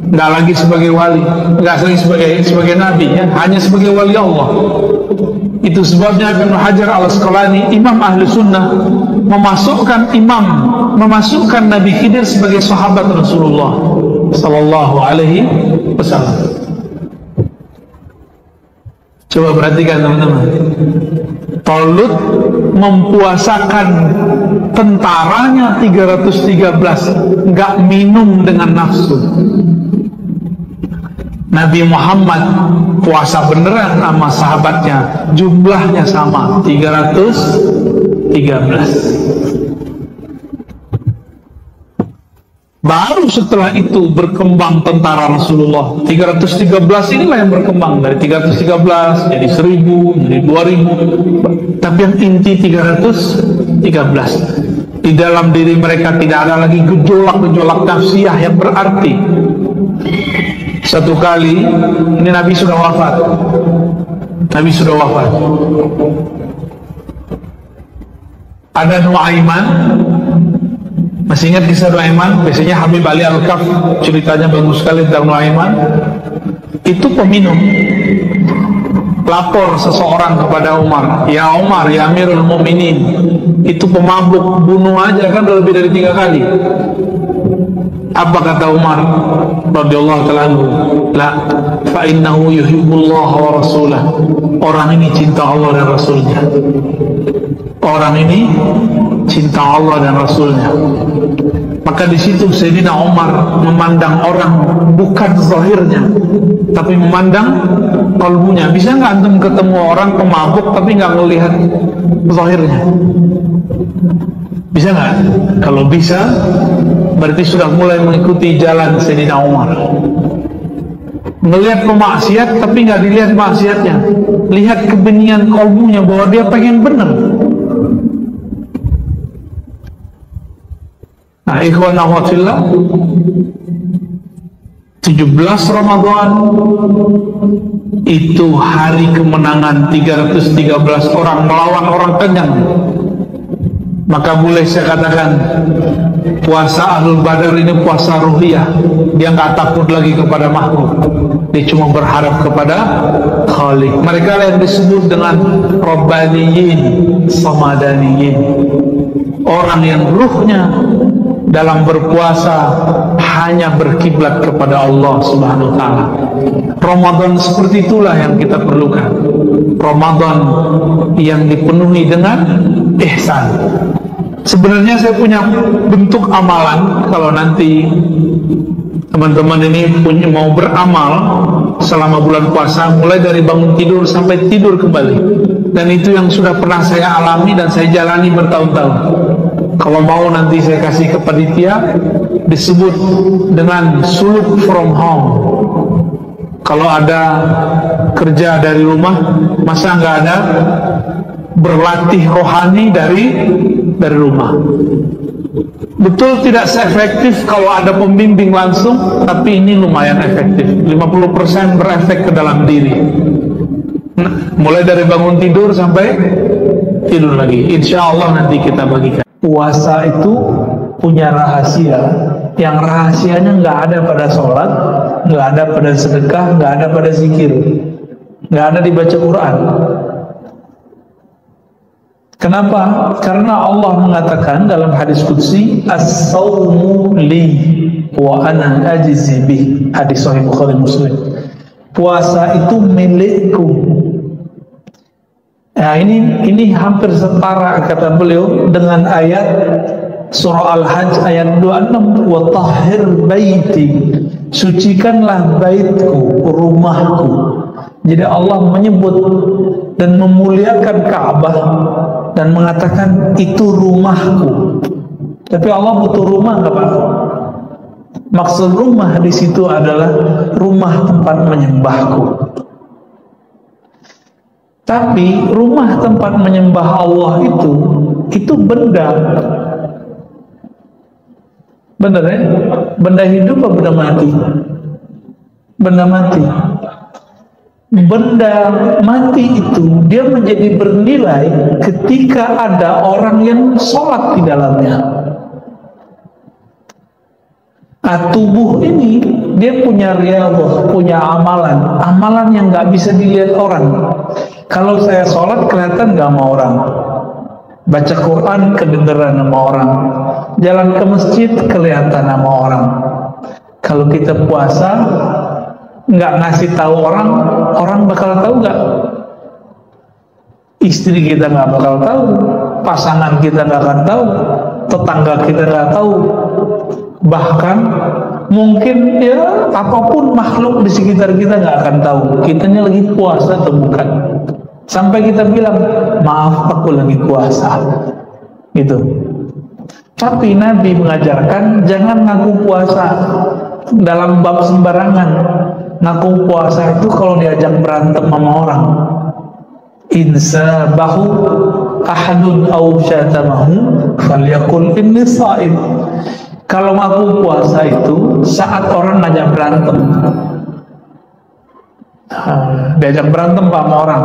C: nggak lagi sebagai wali, nggak lagi sebagai nabi, ya, hanya sebagai wali Allah. Itu sebabnya Ibnu Hajar al-Asqalani, imam ahli sunnah, memasukkan Nabi Khidir sebagai sahabat Rasulullah sallallahu alaihi wasallam. Coba perhatikan teman-teman, Talut mempuasakan tentaranya 313, nggak minum dengan nafsu. Nabi Muhammad puasa beneran sama sahabatnya, jumlahnya sama, 313. Baru setelah itu berkembang tentara Rasulullah. 313 inilah yang berkembang, dari 313 jadi 1000, jadi 2000. Tapi yang inti 313. Di dalam diri mereka tidak ada lagi gejolak-gejolak nafsiyah yang berarti. Satu kali, ini Nabi sudah wafat. Ada Nuaiman. Masih ingat kisah Nuaiman? Biasanya Habib Ali Al-Kaf ceritanya bagus sekali tentang Nuaiman. Itu peminum. Lapor seseorang kepada Umar, ya Umar, ya Amirul Mukminin, itu pemabuk, bunuh aja kan lebih dari 3 kali. Apa kata Umar radhiyallahu ta'ala anhu? La, fa innahu yuhibbullah wa rasulah. Orang ini cinta Allah dan Rasulnya. Orang ini cinta Allah dan Rasulnya. Maka di situ Sayyidina Umar memandang orang bukan zahirnya, tapi memandang kalbunya. Bisa nggak antum ketemu orang pemabuk tapi nggak melihat zahirnya? Bisa nggak? Kalau bisa, berarti sudah mulai mengikuti jalan Sayyidina Umar. Melihat pemaksiat tapi nggak dilihat maksiatnya, lihat kebeningan kalbunya bahwa dia pengen benar. Nah, ikhwan akhwatillah, 17 Ramadan itu hari kemenangan 313 orang melawan orang kenyang. Maka boleh saya katakan puasa Ahlul Badar ini puasa ruhiyah. Dia nggak takut lagi kepada makhluk, dia cuma berharap kepada Khalik. Mereka yang disebut dengan Rabbaniyin, Samadaniyin, orang yang ruhnya dalam berpuasa hanya berkiblat kepada Allah Subhanahu wa Ta'ala. Ramadan seperti itulah yang kita perlukan. Ramadan yang dipenuhi dengan ihsan. Sebenarnya saya punya bentuk amalan. Kalau nanti teman-teman ini mau beramal selama bulan puasa, mulai dari bangun tidur sampai tidur kembali, dan itu yang sudah pernah saya alami dan saya jalani bertahun-tahun. Kalau mau nanti saya kasih ke panitia, disebut dengan suluk from home. Kalau ada kerja dari rumah, masa nggak ada berlatih rohani dari rumah? Betul tidak seefektif kalau ada pembimbing langsung, tapi ini lumayan efektif. 50% berefek ke dalam diri. Mulai dari bangun tidur sampai tidur lagi. Insya Allah nanti kita bagikan. Puasa itu punya rahasia, yang rahasianya nggak ada pada sholat, nggak ada pada sedekah, nggak ada pada zikir, nggak ada dibaca Quran. Kenapa? Karena Allah mengatakan dalam hadis qudsi, as-sawmu li wa ana ajzi bih. Hadis Sahih Bukhari Muslim. Puasa itu milikku. Nah, ini hampir setara kata beliau dengan ayat surah Al-Hajj ayat 26, wa tahhir baiti, sucikanlah baitku, rumahku. Jadi Allah menyebut dan memuliakan Ka'bah dan mengatakan itu rumahku. Tapi Allah butuh rumah enggak, Pak? Maksud rumah di situ adalah rumah tempat menyembahku. Tapi rumah tempat menyembah Allah itu benda. Benar ya? Benda hidup atau benda mati? Benda mati. Benda mati itu dia menjadi bernilai ketika ada orang yang sholat di dalamnya. Nah, tubuh ini dia punya riyadhah, punya amalan yang nggak bisa dilihat orang. Kalau saya sholat kelihatan nggak sama orang, baca Quran kedengeran sama orang, jalan ke masjid kelihatan sama orang. Kalau kita puasa nggak ngasih tahu orang, orang bakal tahu nggak? Istri kita nggak bakal tahu, pasangan kita nggak akan tahu, tetangga kita nggak tahu, bahkan mungkin ya apapun makhluk di sekitar kita nggak akan tahu kitanya lagi puasa atau bukan. Sampai kita bilang, maaf aku lagi puasa gitu. Tapi Nabi mengajarkan jangan ngaku puasa dalam bab sembarangan. Ngaku puasa itu kalau diajak berantem sama orang, insa bahu ahadun aw syatamahu falyaqul inni sha'im. Kalau ngaku puasa itu saat orang ngajak berantem, diajak berantem sama orang,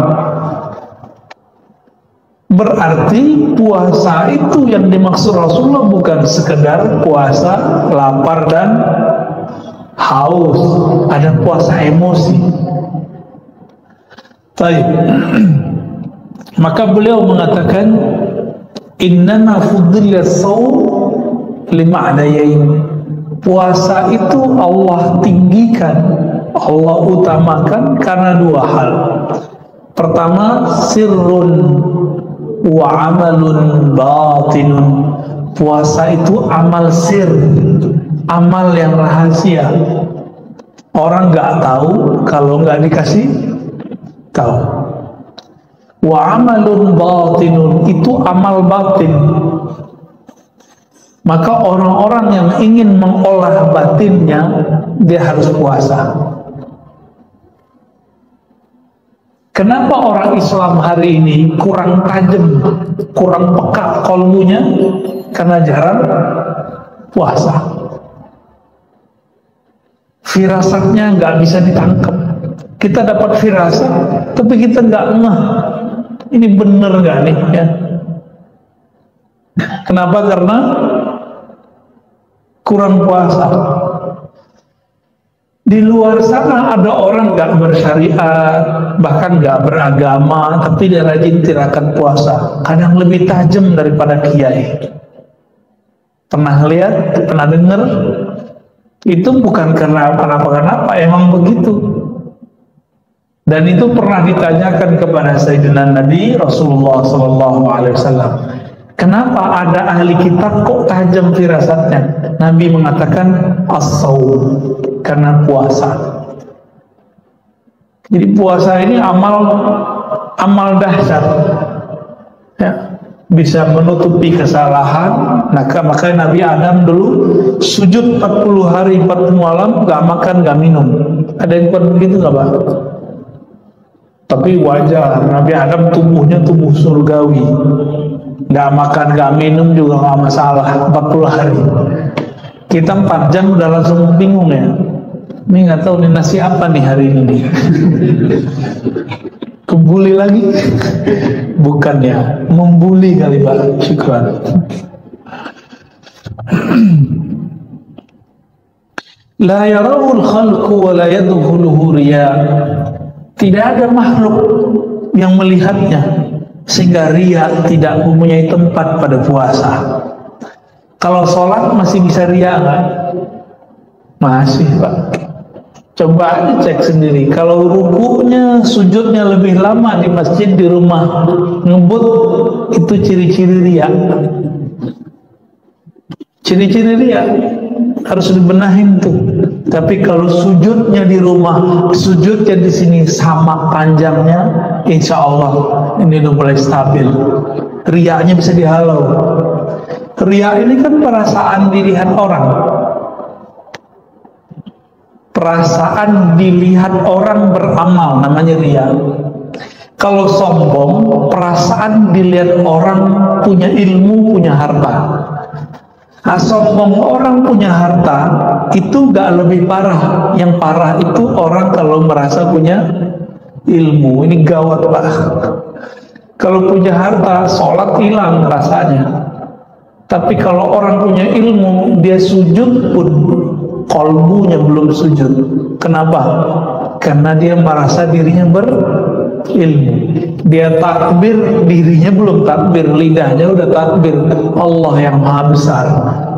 C: berarti puasa itu yang dimaksud Rasulullah bukan sekedar puasa lapar dan haus, ada puasa emosi. Baik. Maka beliau mengatakan innana fuddila shaum lima'nayain. Puasa itu Allah tinggikan, Allah utamakan karena dua hal. Pertama, sirrun wa amalun batinun. Puasa itu amal sir, amal yang rahasia. Orang nggak tahu kalau nggak dikasih tahu. Wa amalun batinun, itu amal batin. Maka orang-orang yang ingin mengolah batinnya, dia harus puasa. Kenapa orang Islam hari ini kurang tajam, kurang peka kolbunya? Karena jarang puasa. Firasatnya nggak bisa ditangkap. Kita dapat firasat, tapi kita nggak ngeh. Ini bener nggak nih? Ya. Kenapa? Karena kurang puasa. Di luar sana ada orang gak bersyariat, bahkan gak beragama, tapi dia rajin tirakat puasa. Kadang lebih tajam daripada kiai. Pernah lihat? Pernah dengar? Itu bukan karena kenapa-kenapa, emang begitu. Dan itu pernah ditanyakan kepada Sayyidina Nabi Rasulullah SAW. Kenapa ada ahli kitab kok tajam firasatnya? Nabi mengatakan as-saum, karena puasa. Jadi puasa ini amal dahsyat, ya, bisa menutupi kesalahan. Makanya Nabi Adam dulu sujud 40 hari 40 malam, gak makan gak minum. Ada yang kuat begitu gak Pak? Tapi wajar, Nabi Adam tubuhnya tubuh surgawi, gak makan gak minum juga gak masalah 40 hari. Kita 4 jam udah langsung bingung ya, ini gak tahu nih nasi apa nih hari ini nih. Kebuli lagi? Bukan ya, membuli kali Pak. Syukran. La yarawul khalqu wa la yadkhuluhu riya. Tidak ada makhluk yang melihatnya sehingga riya tidak mempunyai tempat pada puasa. Kalau sholat masih bisa riya kan? Masih Pak. Coba aja cek sendiri. Kalau rukunya, sujudnya lebih lama di masjid, di rumah ngebut, itu ciri-ciri riya. Ciri-ciri riya harus dibenahin tuh. Tapi kalau sujudnya di rumah, sujudnya di sini sama panjangnya, insya Allah ini udah mulai stabil. Riyanya bisa dihalau. Riya ini kan perasaan dilihat orang. Perasaan dilihat orang beramal, namanya riya. Kalau sombong, perasaan dilihat orang punya ilmu, punya harta. Nah, sombong orang punya harta itu gak lebih parah. Yang parah itu orang kalau merasa punya ilmu. Ini gawat Pak. Kalau punya harta, sholat hilang rasanya. Tapi kalau orang punya ilmu, dia sujud pun kolbunya belum sujud. Kenapa? Karena dia merasa dirinya berilmu. Dia takbir, dirinya belum takbir, lidahnya udah takbir Allah yang maha besar,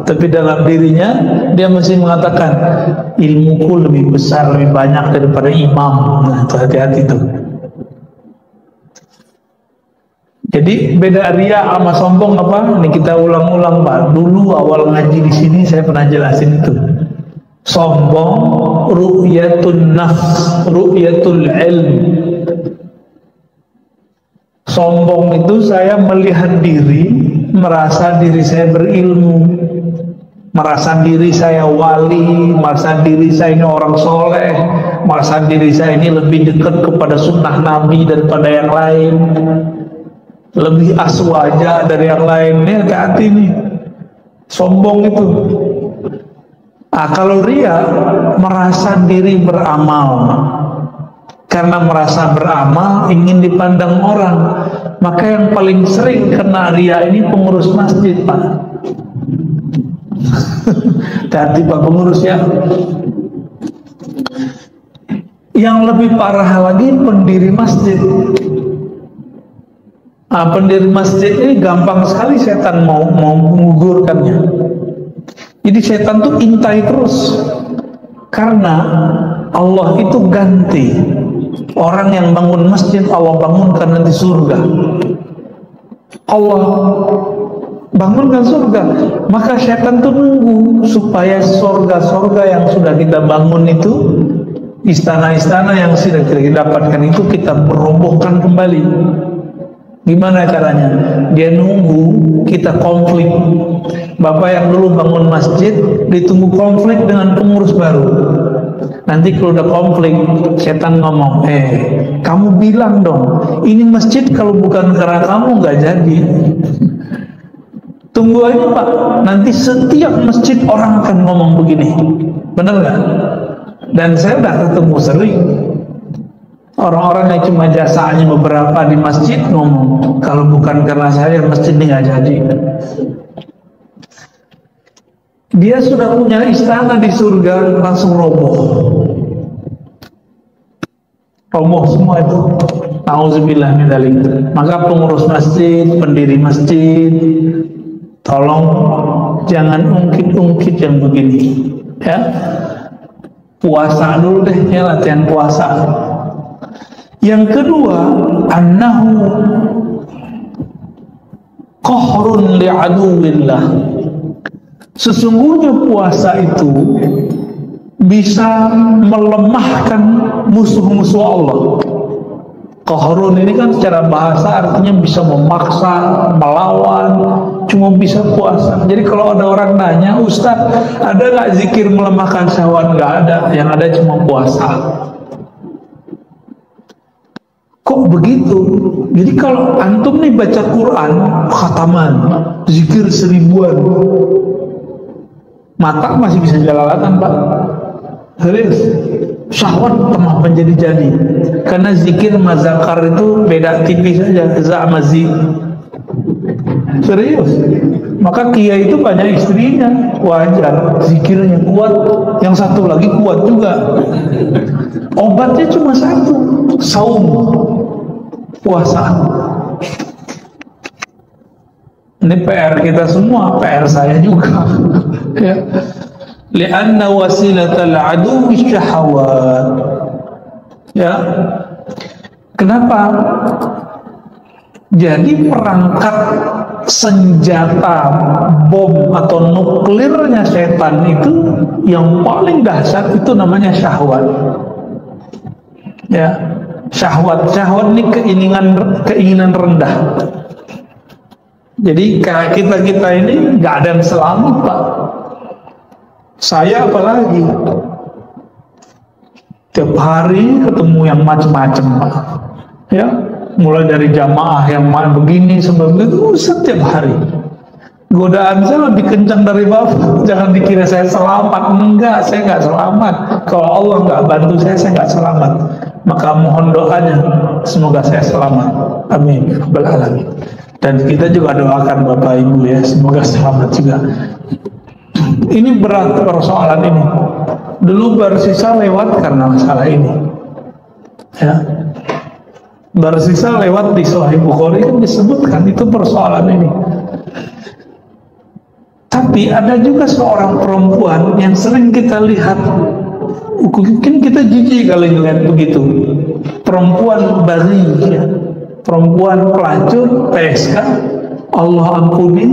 C: tapi dalam dirinya dia masih mengatakan ilmuku lebih besar, lebih banyak daripada imam. Nah, hati-hati tuh. Jadi beda riya sama sombong apa? Ini kita ulang-ulang Pak. Dulu awal ngaji di sini saya pernah jelasin itu. Sombong ru'yatun nafs, ru'yatul ilm. Sombong itu saya melihat diri, merasa diri saya berilmu, merasa diri saya wali, merasa diri saya ini orang soleh, merasa diri saya ini lebih dekat kepada sunnah Nabi daripada yang lain, lebih aswaja dari yang lain. Ini hati-hati nih, sombong itu. Kalau riya, merasa diri beramal. Karena merasa beramal, ingin dipandang orang. Maka yang paling sering kena riya ini pengurus masjid Pak. Hati-hati Pak pengurus ya. Yang lebih parah lagi pendiri masjid. Pendiri masjid ini gampang sekali setan mau menggugurkannya. Jadi setan tuh intai terus. Karena Allah itu ganti. Orang yang bangun masjid Allah bangunkan nanti surga. Allah bangunkan surga. Maka syaitan tuh nunggu supaya surga-surga yang sudah kita bangun itu, istana-istana yang sudah kita dapatkan itu, kita merobohkan kembali. Gimana caranya? Dia nunggu kita konflik. Bapak yang dulu bangun masjid ditunggu konflik dengan pengurus baru. Nanti kalau udah konflik, setan ngomong, kamu bilang dong, ini masjid kalau bukan karena kamu nggak jadi. Tunggu aja Pak, nanti setiap masjid orang akan ngomong begini. Bener nggak? Dan saya udah ketemu sering orang-orang yang cuma jasanya beberapa di masjid ngomong, kalau bukan karena saya masjid ini nggak jadi. Dia sudah punya istana di surga, langsung roboh. Roboh semua itu. Nauzubillah min dzalik. Maka pengurus masjid, pendiri masjid, tolong jangan ungkit-ungkit yang begini. Ya. Puasa dulu deh, ya, latihan puasa. Yang kedua, annahu qahrun li'aduwillah. Sesungguhnya puasa itu bisa melemahkan musuh-musuh Allah. Qahrun ini kan secara bahasa artinya bisa memaksa, melawan, cuma bisa puasa. Jadi kalau ada orang nanya, Ustaz, ada nggak zikir melemahkan syahwat? Nggak ada, yang ada cuma puasa. Kok begitu? Jadi kalau antum nih baca Quran, khataman, zikir 1000-an, mata masih bisa jalalatan, Pak. Serius, syahwat pernah menjadi-jadi. Karena zikir mazakar itu beda tipis saja, za'mazi. Serius. Maka kiai itu banyak istrinya, wajar. Zikirnya kuat, yang satu lagi kuat juga. Obatnya cuma satu, saum, puasa. Ini PR kita semua, PR saya juga. Ya. Li'anna wasilatal aduwwi syahawat. Ya. Kenapa? Jadi perangkat senjata bom atau nuklirnya setan itu yang paling dahsyat itu namanya syahwat. Ya, syahwat ini keinginan rendah. Jadi kita ini nggak ada yang selamat, Pak. Saya apalagi tiap hari ketemu yang macam-macam, Pak. Ya, mulai dari jamaah yang begini sampai begitu setiap hari. Godaan saya lebih kencang dari Bapak. Jangan dikira saya selamat. Enggak, saya nggak selamat. Kalau Allah nggak bantu saya nggak selamat. Maka mohon doanya, semoga saya selamat. Amin. Rabbal alamin. Dan kita juga doakan Bapak Ibu ya, semoga selamat juga. Ini berat persoalan ini. Dulu Barsisa lewat karena masalah ini. Ya. Barsisa lewat di Sahih Bukhari kan disebutkan itu persoalan ini. Tapi ada juga seorang perempuan yang sering kita lihat, mungkin kita jijik kalau ngeliat begitu. Perempuan bari, ya. Perempuan pelacur, PSK, Allah ampuni,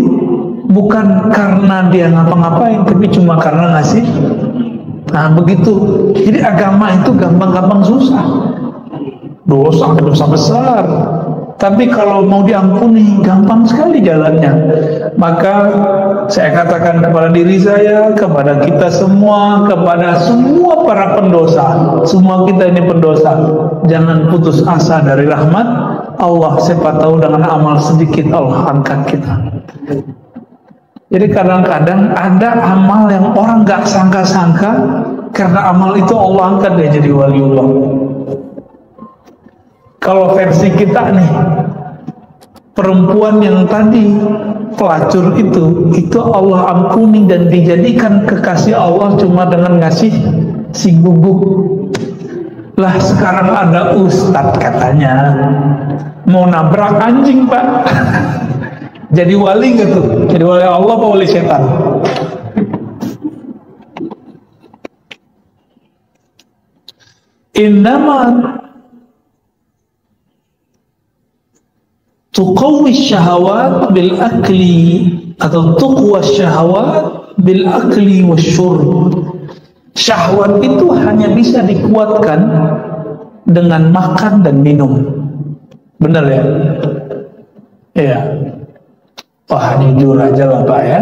C: bukan karena dia ngapa-ngapain, tapi cuma karena ngasih. Nah begitu. Jadi agama itu gampang-gampang susah. Dosa besar. Tapi kalau mau diampuni, gampang sekali jalannya. Maka saya katakan kepada diri saya, kepada kita semua, kepada semua para pendosa, semua kita ini pendosa, jangan putus asa dari rahmat Allah. Siapa tahu dengan amal sedikit Allah angkat kita. Jadi kadang-kadang ada amal yang orang gak sangka-sangka, karena amal itu Allah angkat dia jadi waliullah. Kalau versi kita nih, perempuan yang tadi pelacur itu Allah ampuni dan dijadikan kekasih Allah cuma dengan ngasih si guguk. Lah sekarang ada ustadz katanya mau nabrak anjing, Pak. Jadi wali nggak tuh? Jadi wali Allah apa wali setan? Innama tuqawwi syahawat bil akli atau tuqwa syahawat bil akli wasyurb. Syahwat itu hanya bisa dikuatkan dengan makan dan minum. Benar ya? Iya. Wah, jujur aja lah Pak ya.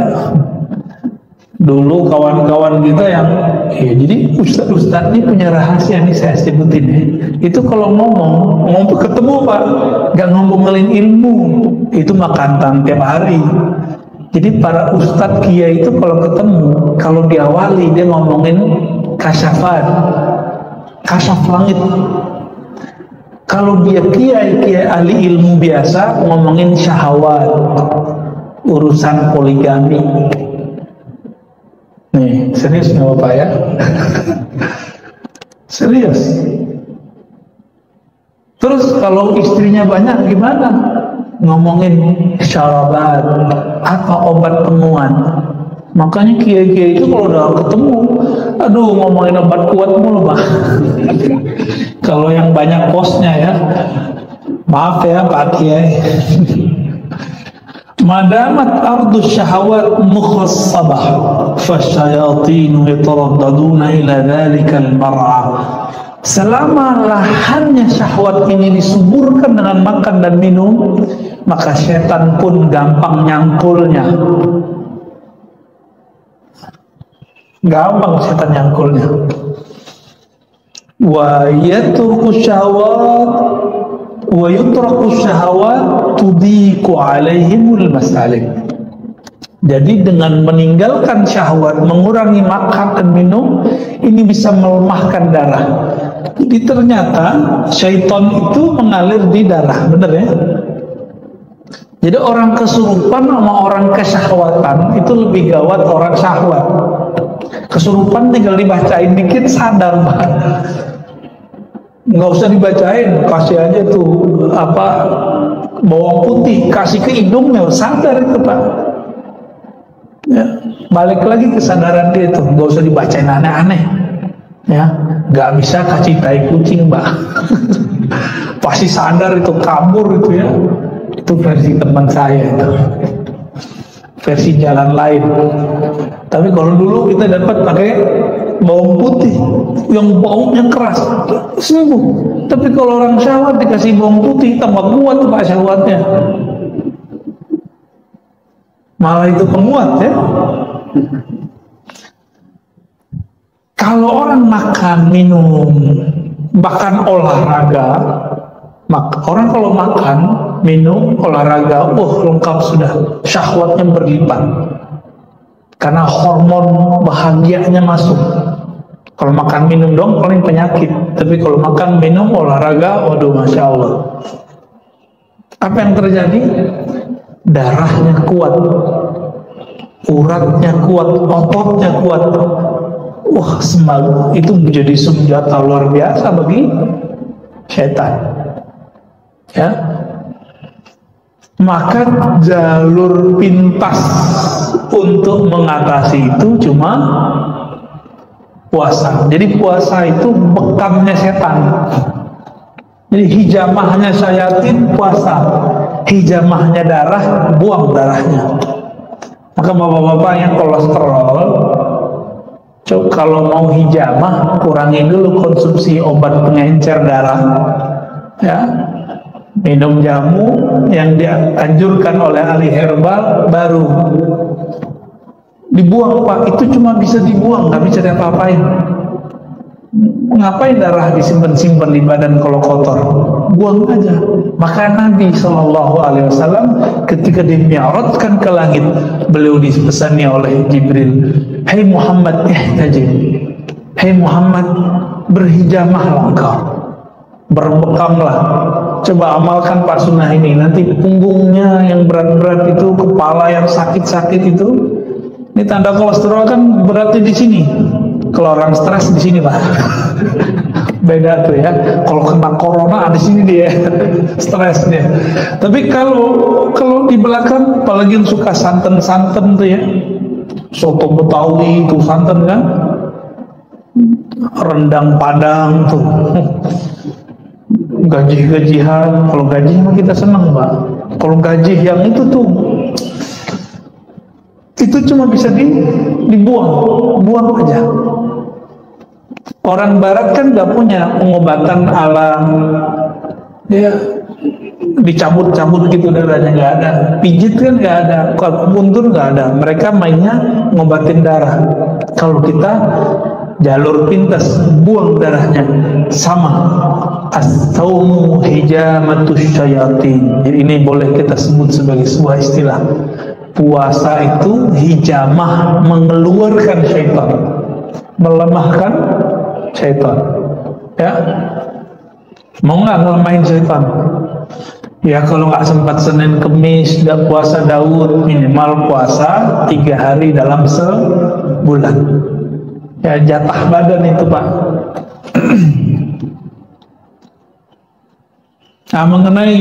C: Dulu kawan-kawan kita yang ya, jadi ustaz-ustaz ini punya rahasia nih saya sebutin ya. Itu kalau ngomong ketemu Pak, gak ngomongelin ilmu, itu makan tiap hari. Jadi para ustaz kiai itu kalau ketemu, kalau diawali dia ngomongin kasyafat, kasyaf langit. Kalau dia kiai ahli ilmu biasa ngomongin syahwat, urusan poligami. Nih, serius nggak Bapak ya? Serius. Terus kalau istrinya banyak gimana? Ngomongin syarabat, apa obat penguat. Makanya kiai-kiai itu kalau udah ketemu, aduh ngomongin obat kuat mulu Pak. Kalau yang banyak posnya ya, maaf ya Pak Kiai. Madamat ardu syahawat mukhassabah fasyayatinu yataraddaduna ila dhalikal mar'a. Selama lahannya syahwat ini disuburkan dengan makan dan minum, maka setan pun gampang nyangkulnya. Gampang setan nyangkulnya. Wa yatruku syahwat wa yutraku syahwat tudiku alaihimul masalik. Jadi dengan meninggalkan syahwat, mengurangi makan dan minum, ini bisa melemahkan darah. Jadi ternyata syaitan itu mengalir di darah, benar ya? Jadi orang kesurupan sama orang kesyahwatan itu lebih gawat orang syahwat. Kesurupan tinggal dibacain dikit sadar Pak. Nggak usah dibacain, kasih aja tuh apa bawang putih, kasih ke hidungnya sadar itu Pak. Ya, balik lagi kesadaran dia itu, nggak usah dibacain aneh-aneh. Ya, nggak bisa kasih tai kucing Mbak. Pasti sadar itu, kabur itu ya. Itu versi teman saya itu, versi jalan lain. Tapi kalau dulu kita dapat pakai bawang putih yang baunya keras, sembuh. Tapi kalau orang syahwat dikasih bawang putih tambah kuat Pak syahwatnya. Malah itu penguat ya. Kalau orang makan, minum, bahkan olahraga, orang kalau makan, minum, olahraga, lengkap sudah, syahwatnya berlipat. Karena hormon bahagianya masuk. Kalau makan minum dong paling penyakit, tapi kalau makan minum olahraga, waduh masya Allah. Apa yang terjadi? Darahnya kuat, uratnya kuat, ototnya kuat. Wah, semangat itu menjadi senjata luar biasa bagi setan. Ya, maka jalur pintas untuk mengatasi itu cuma puasa. Jadi puasa itu bekamnya setan. Jadi hijamahnya syayatin puasa, hijamahnya darah buang darahnya. Maka bapak-bapak yang kolesterol, coba kalau mau hijamah kurangi dulu konsumsi obat pengencer darah. Ya, minum jamu yang dianjurkan oleh ahli herbal baru dibuang Pak. Itu cuma bisa dibuang, nggak bisa diapa-apain. Ngapain darah disimpan-simpan di badan kalau kotor? Buang aja. Maka Nabi SAW ketika dimi'rajkan ke langit, beliau dipesani oleh Jibril, "Hai Muhammad, ihtajim. Hai Muhammad, berhijamahlah engkau, berbekamlah. Coba amalkan Pak Sunnah ini. Nanti punggungnya yang berat-berat itu, kepala yang sakit-sakit itu, ini tanda kolesterol kan beratnya di sini. Kalau orang stres di sini Pak." Beda tuh ya. Kalau kena corona di sini dia stresnya. Tapi kalau di belakang, apalagi yang suka santen-santen tuh ya, soto Betawi itu santen kan, rendang Padang tuh, gaji-gajian. Kalau gaji mah kita senang Pak. Kalau gaji yang itu tuh, itu cuma bisa dibuang, buang aja. Orang barat kan nggak punya pengobatan alam, dia dicabut-cabut gitu darahnya, nggak ada. Pijit kan nggak ada, puntur nggak ada. Mereka mainnya ngobatin darah. Kalau kita jalur pintas, buang darahnya. Sama, as-saumu hijamatus syayatin. Jadi ini boleh kita sebut sebagai sebuah istilah. Puasa itu hijamah, mengeluarkan syaitan, melemahkan syaitan. Ya, mau nggak ngelemahin syaitan? Ya kalau nggak sempat Senin Kemis dan puasa Daud, minimal puasa 3 hari dalam sebulan. Ya jatah badan itu Pak. Nah, mengenai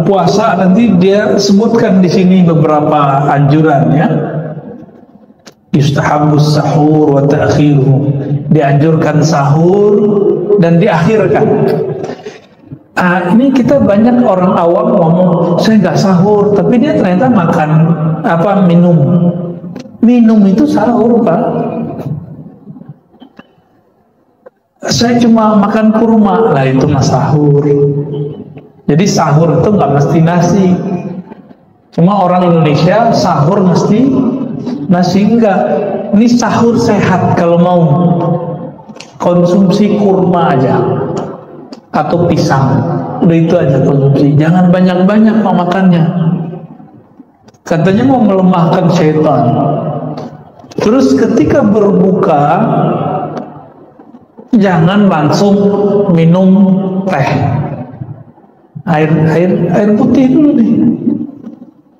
C: puasa nanti dia sebutkan di sini beberapa anjuran ya. Yustahabus sahur wa ta'khiruhu. Dianjurkan sahur dan diakhirkan. Ini kita banyak orang awam ngomong saya nggak sahur, tapi dia ternyata makan minum itu sahur Pak. Saya cuma makan kurma, lah itu mas sahur. Jadi sahur itu nggak mesti nasi. Cuma orang Indonesia sahur mesti nasi, enggak. Ini sahur sehat kalau mau konsumsi kurma aja atau pisang, udah itu aja konsumsi, jangan banyak-banyak makannya. Katanya mau melemahkan setan. Terus ketika berbuka jangan langsung minum teh, air putih dulu nih,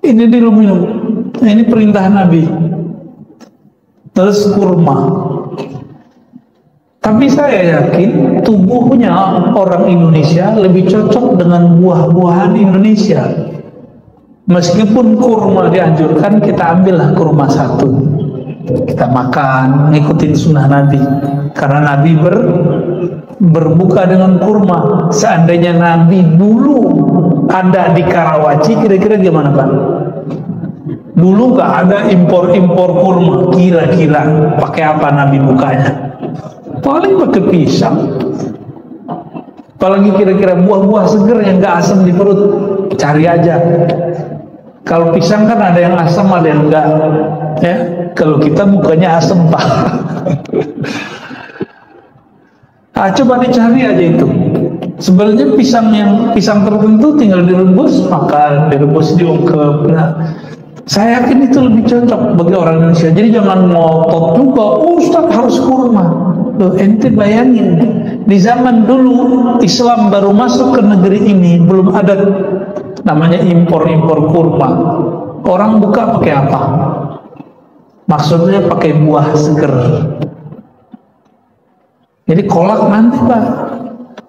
C: ini dulu minum. Nah, ini perintah Nabi. Terus kurma. Tapi saya yakin tubuhnya orang Indonesia lebih cocok dengan buah-buahan Indonesia. Meskipun kurma dianjurkan, kita ambillah kurma 1. Kita makan, ngikutin sunnah Nabi. Karena Nabi berbuka dengan kurma. Seandainya Nabi dulu ada di Karawaci, kira-kira gimana Pak? Dulu gak ada impor-impor kurma. Kira-kira pakai apa Nabi bukanya? Paling pakai pisang. Apalagi kira-kira buah-buah seger yang gak asam di perut, cari aja. Kalau pisang kan ada yang asam, ada yang enggak ya. Kalau kita bukanya asam Pak. Coba dicari aja itu. Sebenarnya pisang tertentu tinggal direbus, makan, direbus diungkep. Nah, saya yakin itu lebih cocok bagi orang Indonesia. Jadi jangan ngotot juga, Ustaz harus kurma. Loh, ente bayangin, di zaman dulu Islam baru masuk ke negeri ini, belum ada namanya impor-impor kurma. Orang buka pakai apa? Maksudnya pakai buah seger. Jadi kolak nanti Pak,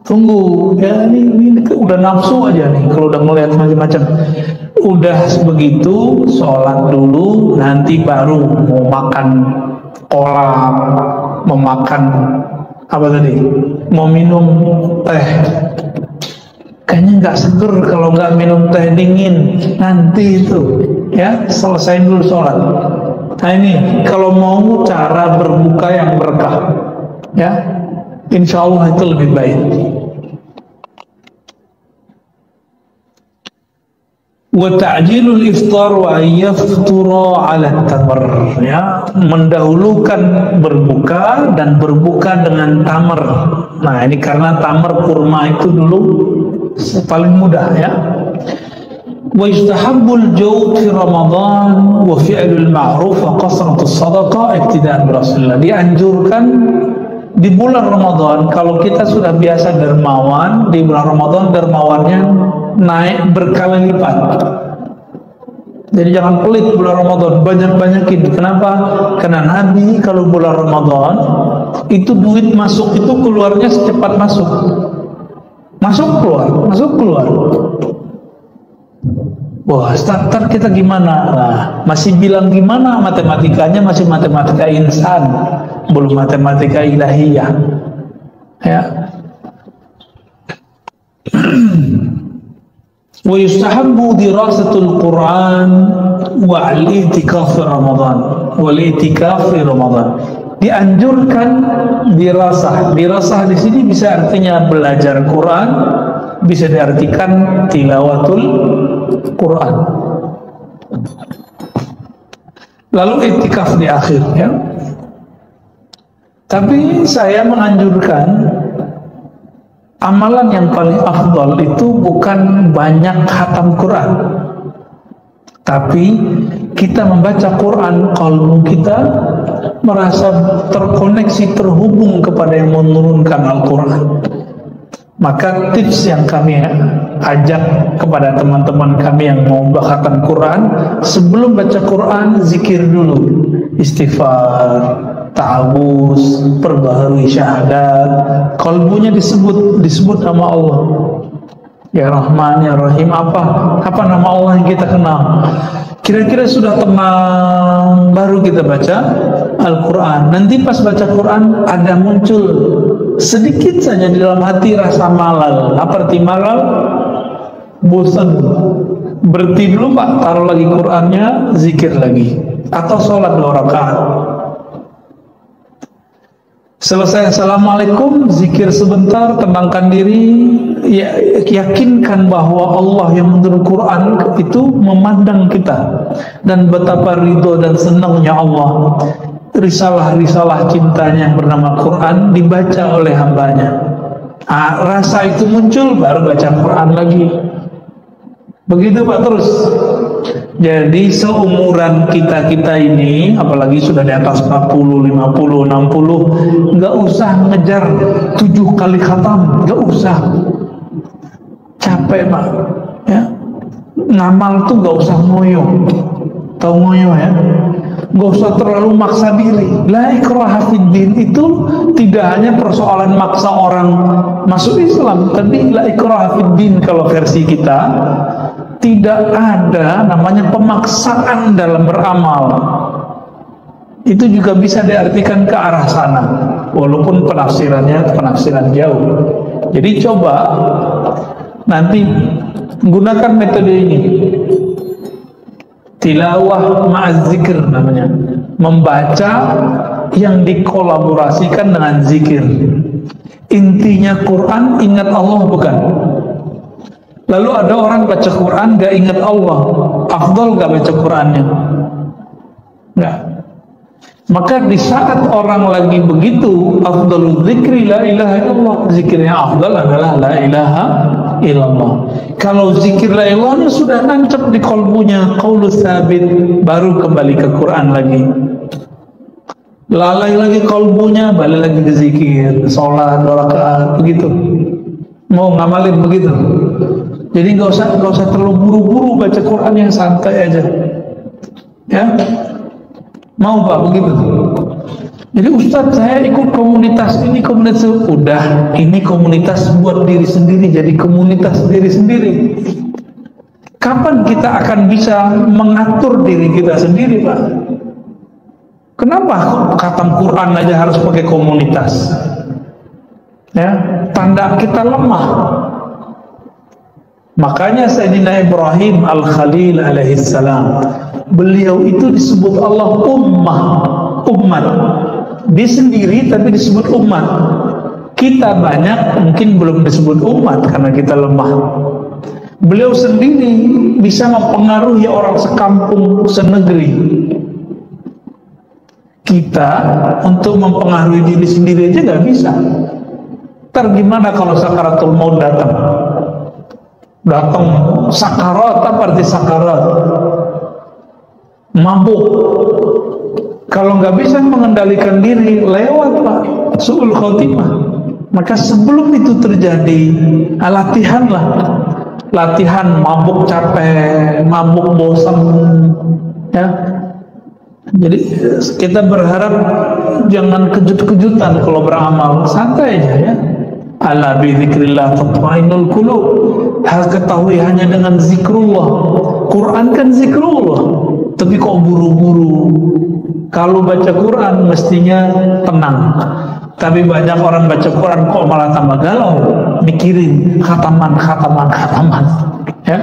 C: tunggu ya, ini udah nafsu aja nih kalau udah melihat macam-macam. Udah begitu sholat dulu, nanti baru mau makan kolak, mau makan apa tadi, mau minum teh. Kayaknya nggak seger kalau nggak minum teh dingin. Nanti itu ya, selesai dulu sholat. Nah ini kalau mau cara berbuka yang berkah ya, insya Allah itu lebih baik. Wa ta'jilul iftar wa yaftura 'ala tamar, ya, mendahulukan berbuka dan berbuka dengan tamar. Nah, ini karena tamar kurma itu dulu paling mudah ya. Wa yustahabbul jawd fi Ramadan wa fi'lul ma'ruf wa qasratus sadaqah iktidaan bi Rasulillah. Dianjurkan di bulan Ramadan, kalau kita sudah biasa dermawan, di bulan Ramadan dermawannya naik berkali lipat. Jadi jangan pelit bulan Ramadan, banyak-banyakin. Kenapa? Karena Nabi kalau bulan Ramadan itu duit masuk itu keluarnya secepat masuk. Masuk keluar. Wah, starter kita gimana? Nah, masih bilang gimana? Matematikanya masih matematika insan, belum matematika ilahiyah. Ya. Wa yustahabbu dirasatul Quran wa al-i'tikaf fi Ramadan. Dianjurkan dirasah. Dirasah di sini bisa artinya belajar Quran, bisa diartikan tilawatul Quran. Lalu i'tikaf di akhir ya. Tapi saya menganjurkan amalan yang paling afdal itu bukan banyak khatam Quran, tapi kita membaca Quran, kalbu kita merasa terkoneksi, terhubung kepada yang menurunkan Al-Quran. Maka tips yang kami ajak kepada teman-teman kami yang mau khatam Quran, sebelum baca Quran zikir dulu, istighfar, ta'awuz, perbaharui syahadat, kalbunya disebut nama Allah. Ya Rahman, Ya Rahim, apa nama Allah yang kita kenal. Kira-kira sudah tenang, baru kita baca Al-Quran. Nanti pas baca Quran ada muncul sedikit saja di dalam hati rasa malal. Apa arti malal? Bosan. Berhenti dulu Pak, taruh lagi Qurannya, zikir lagi. Atau sholat 2 rakaat. Selesai Assalamualaikum, zikir sebentar, tenangkan diri, yakinkan bahwa Allah yang menurut Quran itu memandang kita, dan betapa ridho dan senangnya Allah. Risalah-risalah cintanya yang bernama Quran dibaca oleh hambanya. Rasa itu muncul, baru baca Quran lagi. Begitu Pak terus. Jadi seumuran kita ini, apalagi sudah di atas 40, 50, 60, nggak usah ngejar 7 kali khatam, nggak usah. Capek Pak, ya. Ngamal tuh nggak usah ngoyo, tahu ngoyo ya? Nggak usah terlalu maksa diri. La ikraha fid din itu tidak hanya persoalan maksa orang masuk Islam, tapi la ikraha fid din kalau versi kita tidak ada namanya pemaksaan dalam beramal. Itu juga bisa diartikan ke arah sana, walaupun penafsirannya penafsiran jauh. Jadi coba nanti gunakan metode ini, tilawah ma'az zikir namanya, membaca yang dikolaborasikan dengan zikir. Intinya Quran, ingat Allah bukan? Lalu ada orang baca Quran gak ingat Allah, afdal gak baca Qurannya? Enggak. Maka di saat orang lagi begitu, afdalul zikri la ilaha illallah, zikirnya afdal adalah la ilaha illallah. Kalau zikir la ilahnya sudah nancap di kolbunya, qaulus sabit, baru kembali ke Quran lagi. Lalai lagi kolbunya, balik lagi ke zikir, sholat 2 rakaat, begitu. Mau ngamalin begitu. Jadi nggak usah terlalu buru-buru baca Quran, yang santai aja. Ya, mau Pak begitu. Jadi Ustadz saya ikut komunitas ini, komunitas itu. Udah, ini komunitas buat diri sendiri, jadi komunitas diri sendiri. Kapan kita akan bisa mengatur diri kita sendiri Pak? Kenapa khatam Quran aja harus pakai komunitas? Ya, tanda kita lemah. Makanya Sayyidina Ibrahim Al-Khalil alaihissalam, beliau itu disebut Allah umat. Dia sendiri tapi disebut umat. Kita banyak mungkin belum disebut umat karena kita lemah. Beliau sendiri bisa mempengaruhi orang sekampung, senegeri. Kita untuk mempengaruhi diri sendiri aja nggak bisa. Ntar gimana kalau sakaratul maut datang sakarat, apa arti sakarat? Mabuk. Kalau nggak bisa mengendalikan diri, lewat Pak, su'ul khotimah. Maka sebelum itu terjadi, latihan mabuk capek, mabuk bosan, ya. Jadi kita berharap jangan kejut-kejutan kalau beramal, santai aja ya. Ala bi dzikrillah tatma'innul qulub. Ketahui hanya dengan zikrullah. Quran kan zikrullah, tapi kok buru-buru. Kalau baca Quran mestinya tenang, tapi banyak orang baca Quran kok malah tambah galau, mikirin khataman, ya.